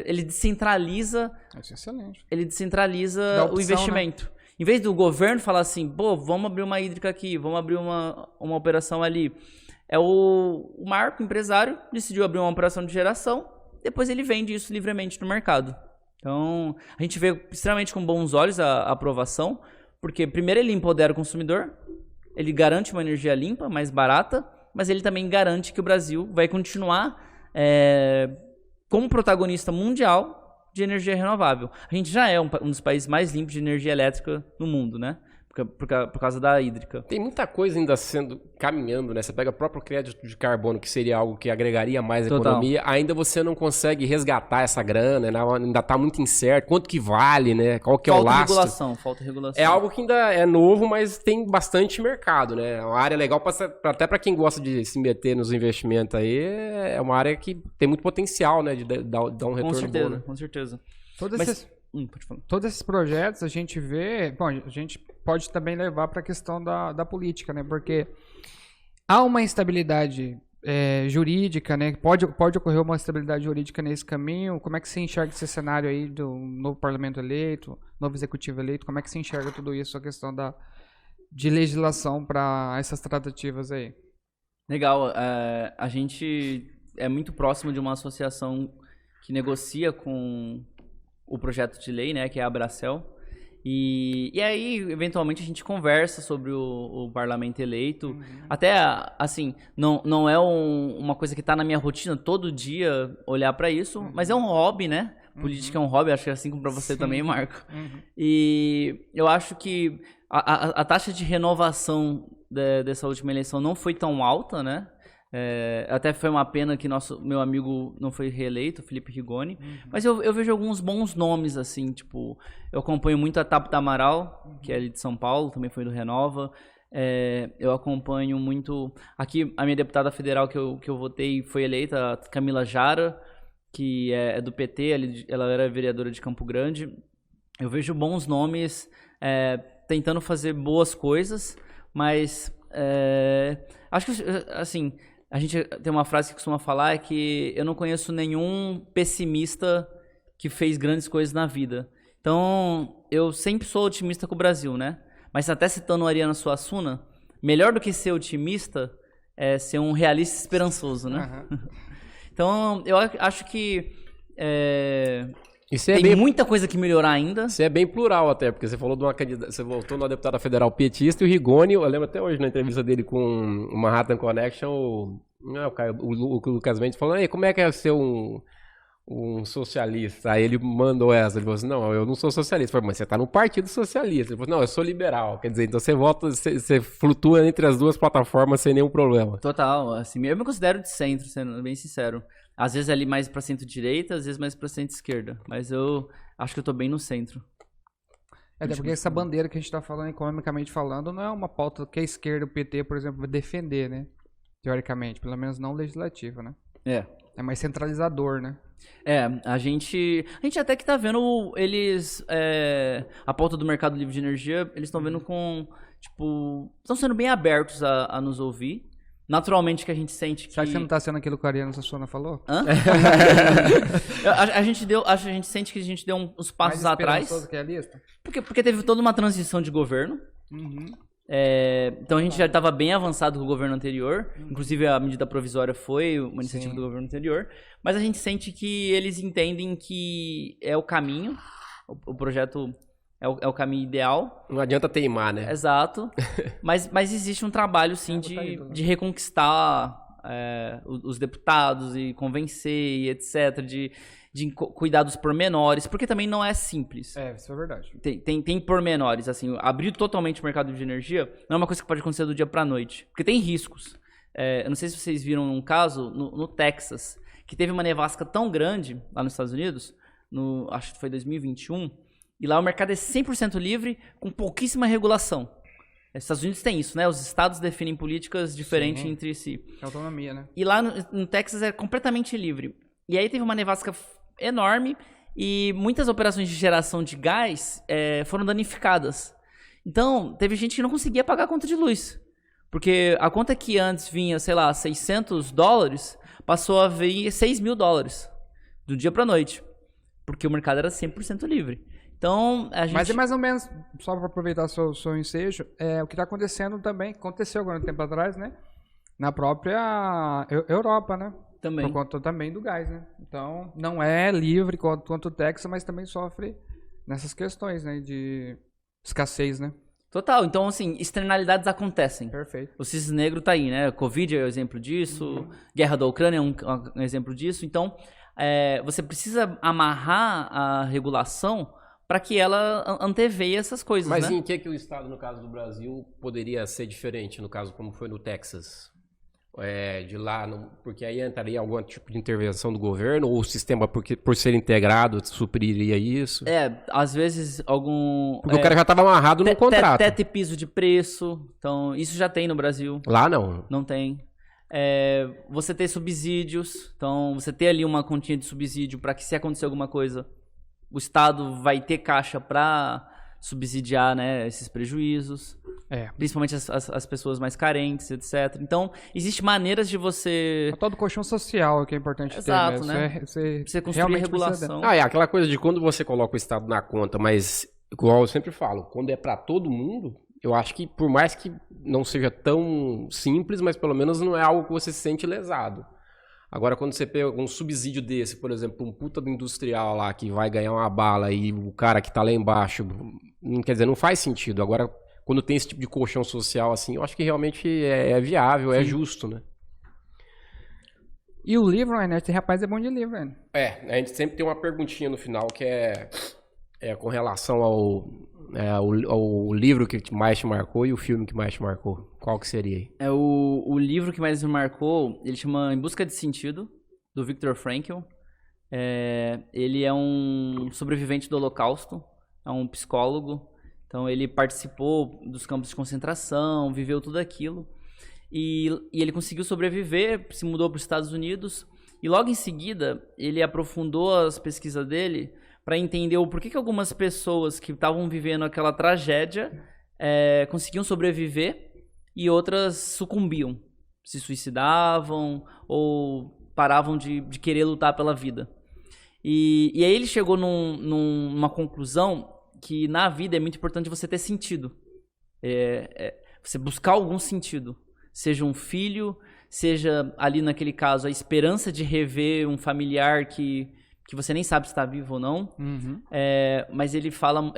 ele descentraliza. Isso é excelente. Ele descentraliza opção, o investimento. Né? Em vez do governo falar assim, vamos abrir uma hídrica aqui, vamos abrir uma operação ali. O Marco, empresário, decidiu abrir uma operação de geração, depois ele vende isso livremente no mercado. Então, a gente vê extremamente com bons olhos a aprovação, porque primeiro ele empodera o consumidor, ele garante uma energia limpa, mais barata, mas ele também garante que o Brasil vai continuar como protagonista mundial de energia renovável. A gente já é um dos países mais limpos de energia elétrica no mundo, né? Por causa da hídrica. Tem muita coisa ainda caminhando, né? Você pega o próprio crédito de carbono, que seria algo que agregaria mais a economia, ainda você não consegue resgatar essa grana, né? Ainda está muito incerto. Quanto que vale, né? Qual que é o lastro? Falta regulação. É algo que ainda é novo, mas tem bastante mercado, né? É uma área legal, até para quem gosta de se meter nos investimentos aí, é uma área que tem muito potencial, né? De dar um retorno bom, né? Com certeza. Todos esses projetos a gente vê... Bom, a gente pode também levar para a questão da política, né? Porque há uma instabilidade jurídica, né? Pode ocorrer uma instabilidade jurídica nesse caminho. Como é que você enxerga esse cenário aí do novo parlamento eleito, novo executivo eleito? Como é que você enxerga tudo isso, a questão de legislação para essas tratativas aí? Legal. A gente é muito próximo de uma associação que negocia com o projeto de lei, né, que é a Abracel. E aí, eventualmente, a gente conversa sobre o parlamento eleito. Até, assim, não é uma coisa que está na minha rotina todo dia olhar para isso, mas é um hobby, né? Política é um hobby, acho que é assim como para você Sim. também, Marco. Uhum. E eu acho que a taxa de renovação dessa última eleição não foi tão alta, né? Até foi uma pena que meu amigo não foi reeleito, Felipe Rigoni. Mas eu vejo alguns bons nomes, assim, tipo... Eu acompanho muito a Tabata Amaral, que é ali de São Paulo, também foi do Renova. Eu acompanho muito... Aqui, a minha deputada federal que eu votei foi eleita, a Camila Jara, que é do PT, ela era vereadora de Campo Grande. Eu vejo bons nomes tentando fazer boas coisas, mas acho que, assim, a gente tem uma frase que costuma falar, é que eu não conheço nenhum pessimista que fez grandes coisas na vida. Então, eu sempre sou otimista com o Brasil, né? Mas até citando a Ariana Suassuna, melhor do que ser otimista é ser um realista esperançoso, né? Uhum. Então, eu acho que Isso tem muita coisa que melhorar ainda. Isso é bem plural até, porque você falou de uma candidata, você voltou numa deputada federal petista e o Rigoni, eu lembro até hoje na entrevista dele com o Manhattan Connection, o Lucas Mendes falou, como é que é ser um socialista? Aí ele mandou essa, ele falou assim, não, eu não sou socialista. Eu falei, mas você tá no Partido Socialista. Ele falou, não, eu sou liberal. Quer dizer, então você vota, você flutua entre as duas plataformas sem nenhum problema. Total, assim, eu me considero de centro, sendo bem sincero. Às vezes ali mais pra centro-direita, às vezes mais pra centro-esquerda. Mas eu acho que eu tô bem no centro. Até porque essa bandeira que a gente tá falando, economicamente falando, não é uma pauta que a esquerda, o PT, por exemplo, vai defender, né? Teoricamente, pelo menos não legislativa, né? É mais centralizador, né? A gente até que tá vendo eles, a pauta do mercado livre de energia, eles estão vendo com, tipo, estão sendo bem abertos a nos ouvir. Naturalmente que a gente sente que... Será que você não tá sendo aquilo que a Ariana Suassuna falou? Hã? a gente sente que a gente deu uns passos Mais atrás. esperançoso que a lista? Porque teve toda uma transição de governo. Uhum. Então a gente já estava bem avançado com o governo anterior. Inclusive a medida provisória foi uma iniciativa do governo anterior. Mas a gente sente que eles entendem que é o caminho. O projeto é o caminho ideal. Não adianta teimar, né? Exato. Mas existe um trabalho, sim, de reconquistar os deputados e convencer e etc. De cuidar dos pormenores, porque também não é simples. Isso é verdade. Tem pormenores, assim, abrir totalmente o mercado de energia não é uma coisa que pode acontecer do dia pra noite, porque tem riscos. Eu não sei se vocês viram um caso no Texas, que teve uma nevasca tão grande lá nos Estados Unidos, acho que foi 2021, e lá o mercado é 100% livre, com pouquíssima regulação. Os Estados Unidos tem isso, né? Os estados definem políticas diferentes entre si. Autonomia, né? E lá no Texas é completamente livre. E aí teve uma nevasca enorme e muitas operações de geração de gás foram danificadas. Então, teve gente que não conseguia pagar a conta de luz. Porque a conta que antes vinha, sei lá, $600, passou a vir $6.000 do dia pra noite. Porque o mercado era 100% livre. Então, a gente... Mas é mais ou menos, só para aproveitar seu ensejo, o que está acontecendo também, aconteceu agora um tempo atrás, né? Na própria Europa, né? Também. Por conta também do gás, né? Então, não é livre quanto o Texas, mas também sofre nessas questões, né? De escassez, né? Total. Então, assim, externalidades acontecem. Perfeito. O cisne negro tá aí, né? Covid é um exemplo disso. Guerra da Ucrânia é um exemplo disso. Então, você precisa amarrar a regulação para que ela anteveia essas coisas, Mas né? em que o Estado, no caso do Brasil, poderia ser diferente, no caso como foi no Texas? De lá, porque aí entraria algum tipo de intervenção do governo, ou o sistema, por ser integrado, supriria isso? Às vezes algum... Porque o cara já estava amarrado no contrato. Teto e piso de preço. Então, isso já tem no Brasil. Lá não. Não tem. Você ter subsídios. Então, você ter ali uma continha de subsídio para que, se acontecer alguma coisa, o Estado vai ter caixa para subsidiar, né, esses prejuízos. Principalmente as pessoas mais carentes, etc. Então, existem maneiras de você... O tal do colchão social que é importante Exato, ter, né? Você construir regulação. Aquela coisa de quando você coloca o Estado na conta, mas, igual eu sempre falo, quando é para todo mundo, eu acho que, por mais que não seja tão simples, mas pelo menos não é algo que você se sente lesado. Agora, quando você pega um subsídio desse, por exemplo, um puta do industrial lá que vai ganhar uma bala e o cara que tá lá embaixo, quer dizer, não faz sentido. Agora, quando tem esse tipo de colchão social assim, eu acho que realmente é viável, é justo, né? E o livro, né? Esse rapaz é bom de livro, velho. A gente sempre tem uma perguntinha no final que é com relação ao livro que mais te marcou e o filme que mais te marcou. Qual que seria aí? O livro que mais me marcou, ele chama Em Busca de Sentido, do Viktor Frankl. Ele é um sobrevivente do Holocausto, é um psicólogo. Então ele participou dos campos de concentração, viveu tudo aquilo. E ele conseguiu sobreviver, se mudou para os Estados Unidos. E logo em seguida, ele aprofundou as pesquisas dele para entender o porquê que algumas pessoas que estavam vivendo aquela tragédia conseguiam sobreviver e outras sucumbiam, se suicidavam ou paravam de querer lutar pela vida. E aí ele chegou numa conclusão que na vida é muito importante você ter sentido. Você buscar algum sentido. Seja um filho, seja ali naquele caso a esperança de rever um familiar que você nem sabe se está vivo ou não. Uhum. Mas ele fala...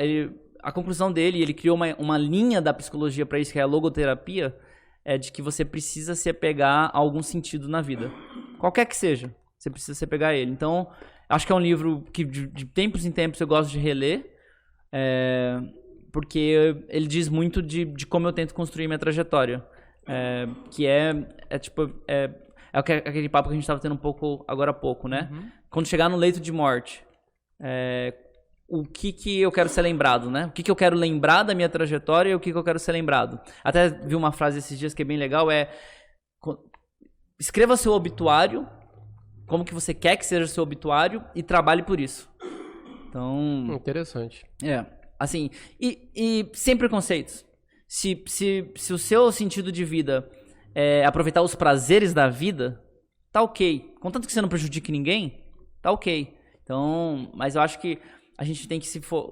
a conclusão dele, ele criou uma linha da psicologia para isso, que é a logoterapia, de que você precisa se apegar a algum sentido na vida. Qualquer que seja, você precisa se apegar a ele. Então, acho que é um livro que de tempos em tempos eu gosto de reler, porque ele diz muito de como eu tento construir minha trajetória. Que aquele papo que a gente estava tendo um pouco agora há pouco, né? Uhum. Quando chegar no leito de morte, o que eu quero ser lembrado, né? O que eu quero lembrar da minha trajetória e o que eu quero ser lembrado. Até vi uma frase esses dias que é bem legal, escreva seu obituário, como que você quer que seja o seu obituário e trabalhe por isso. Então... Interessante. Assim, e sem preconceitos. Se o seu sentido de vida é aproveitar os prazeres da vida, tá ok. Contanto que você não prejudique ninguém, tá ok. Então, mas eu acho que a gente tem que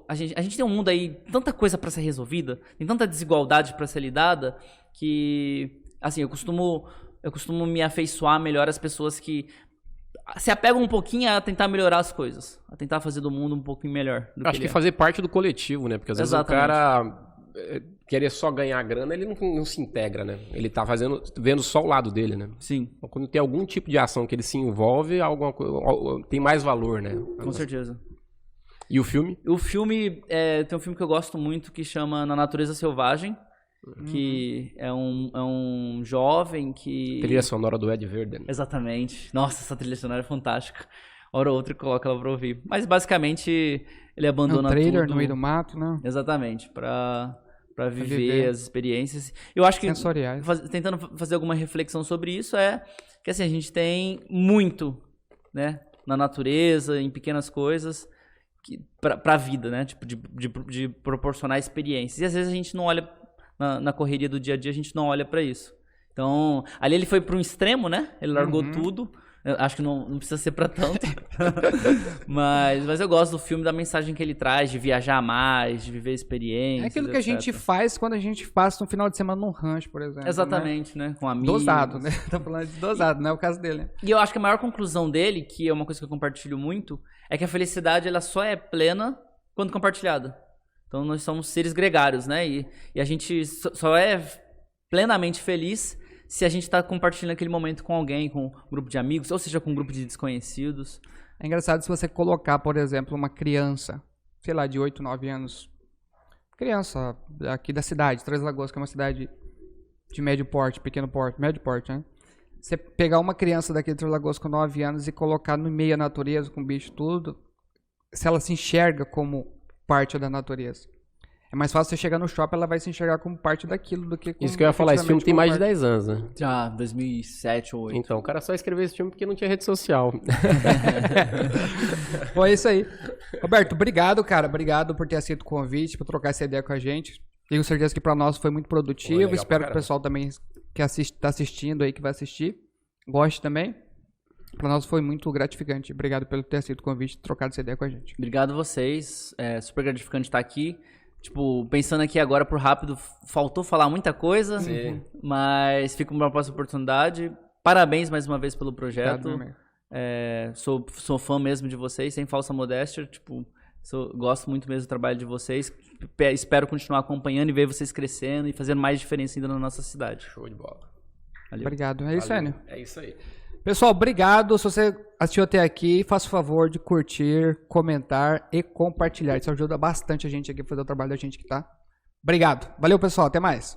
a gente tem um mundo aí, tanta coisa para ser resolvida, tem tanta desigualdade para ser lidada, que, assim, eu costumo me afeiçoar melhor às pessoas que se apegam um pouquinho a tentar melhorar as coisas, a tentar fazer do mundo um pouquinho melhor. Acho que fazer parte do coletivo, né? Porque às vezes o cara querer só ganhar grana, ele não se integra, né? Ele tá vendo só o lado dele, né? Sim. Então, quando tem algum tipo de ação que ele se envolve, tem mais valor, né? Com certeza. E o filme? O filme, tem um filme que eu gosto muito que chama Na Natureza Selvagem, que é um jovem que... Trilha sonora do Ed Verden. Exatamente. Nossa, essa trilha sonora é fantástica. Hora ou outra coloca ela pra ouvir. Mas basicamente ele abandona trailer tudo. no meio do mato, né? Exatamente, pra viver as experiências. Eu acho que, sensoriais. tentando fazer alguma reflexão sobre isso, que assim, a gente tem muito, né, na natureza, em pequenas coisas, pra vida, né, tipo, de proporcionar experiências. E às vezes a gente não olha, na correria do dia a dia, a gente não olha pra isso. Então, ali ele foi para um extremo, né, ele largou tudo. Eu acho que não precisa ser pra tanto. mas eu gosto do filme, da mensagem que ele traz, de viajar mais, de viver experiências. É aquilo que a gente faz quando a gente passa um final de semana num rancho, por exemplo. Exatamente, né? Com amigos. Dosado, né? Tô falando de dosado, não é o caso dele. Né? E eu acho que a maior conclusão dele, que é uma coisa que eu compartilho muito, é que a felicidade ela só é plena quando compartilhada. Então nós somos seres gregários, né? E a gente só é plenamente feliz se a gente está compartilhando aquele momento com alguém, com um grupo de amigos, ou seja, com um grupo de desconhecidos. É engraçado se você colocar, por exemplo, uma criança, sei lá, de 8, 9 anos, criança aqui da cidade, Três Lagoas, que é uma cidade de médio porte, pequeno porte, médio porte, né? Você pegar uma criança daqui de Três Lagoas com 9 anos e colocar no meio da natureza, com bicho tudo, se ela se enxerga como parte da natureza. É mais fácil você chegar no shopping, ela vai se enxergar como parte daquilo do que como... Isso que eu ia falar, esse filme tem mais de 10 anos, né? Já, 2007 ou 2008. Então, o cara só escreveu esse filme porque não tinha rede social. Foi isso aí. Roberto, obrigado, cara. Obrigado por ter aceito o convite, por trocar essa ideia com a gente. Tenho certeza que pra nós foi muito produtivo. Espero que o pessoal também que tá assistindo aí, que vai assistir, goste também. Pra nós foi muito gratificante. Obrigado pelo ter aceito o convite e trocado essa ideia com a gente. Obrigado a vocês. É super gratificante estar aqui. Tipo, pensando aqui agora por rápido, faltou falar muita coisa, mas fica uma próxima oportunidade. Parabéns mais uma vez pelo projeto. Sou fã mesmo de vocês, sem falsa modéstia. Tipo, gosto muito mesmo do trabalho de vocês. Espero continuar acompanhando e ver vocês crescendo e fazendo mais diferença ainda na nossa cidade. Show de bola. Valeu. Obrigado. É isso, Enio. É isso aí. Pessoal, obrigado. Se você assistiu até aqui, faça o favor de curtir, comentar e compartilhar. Isso ajuda bastante a gente aqui a fazer o trabalho da gente que tá. Obrigado. Valeu, pessoal. Até mais.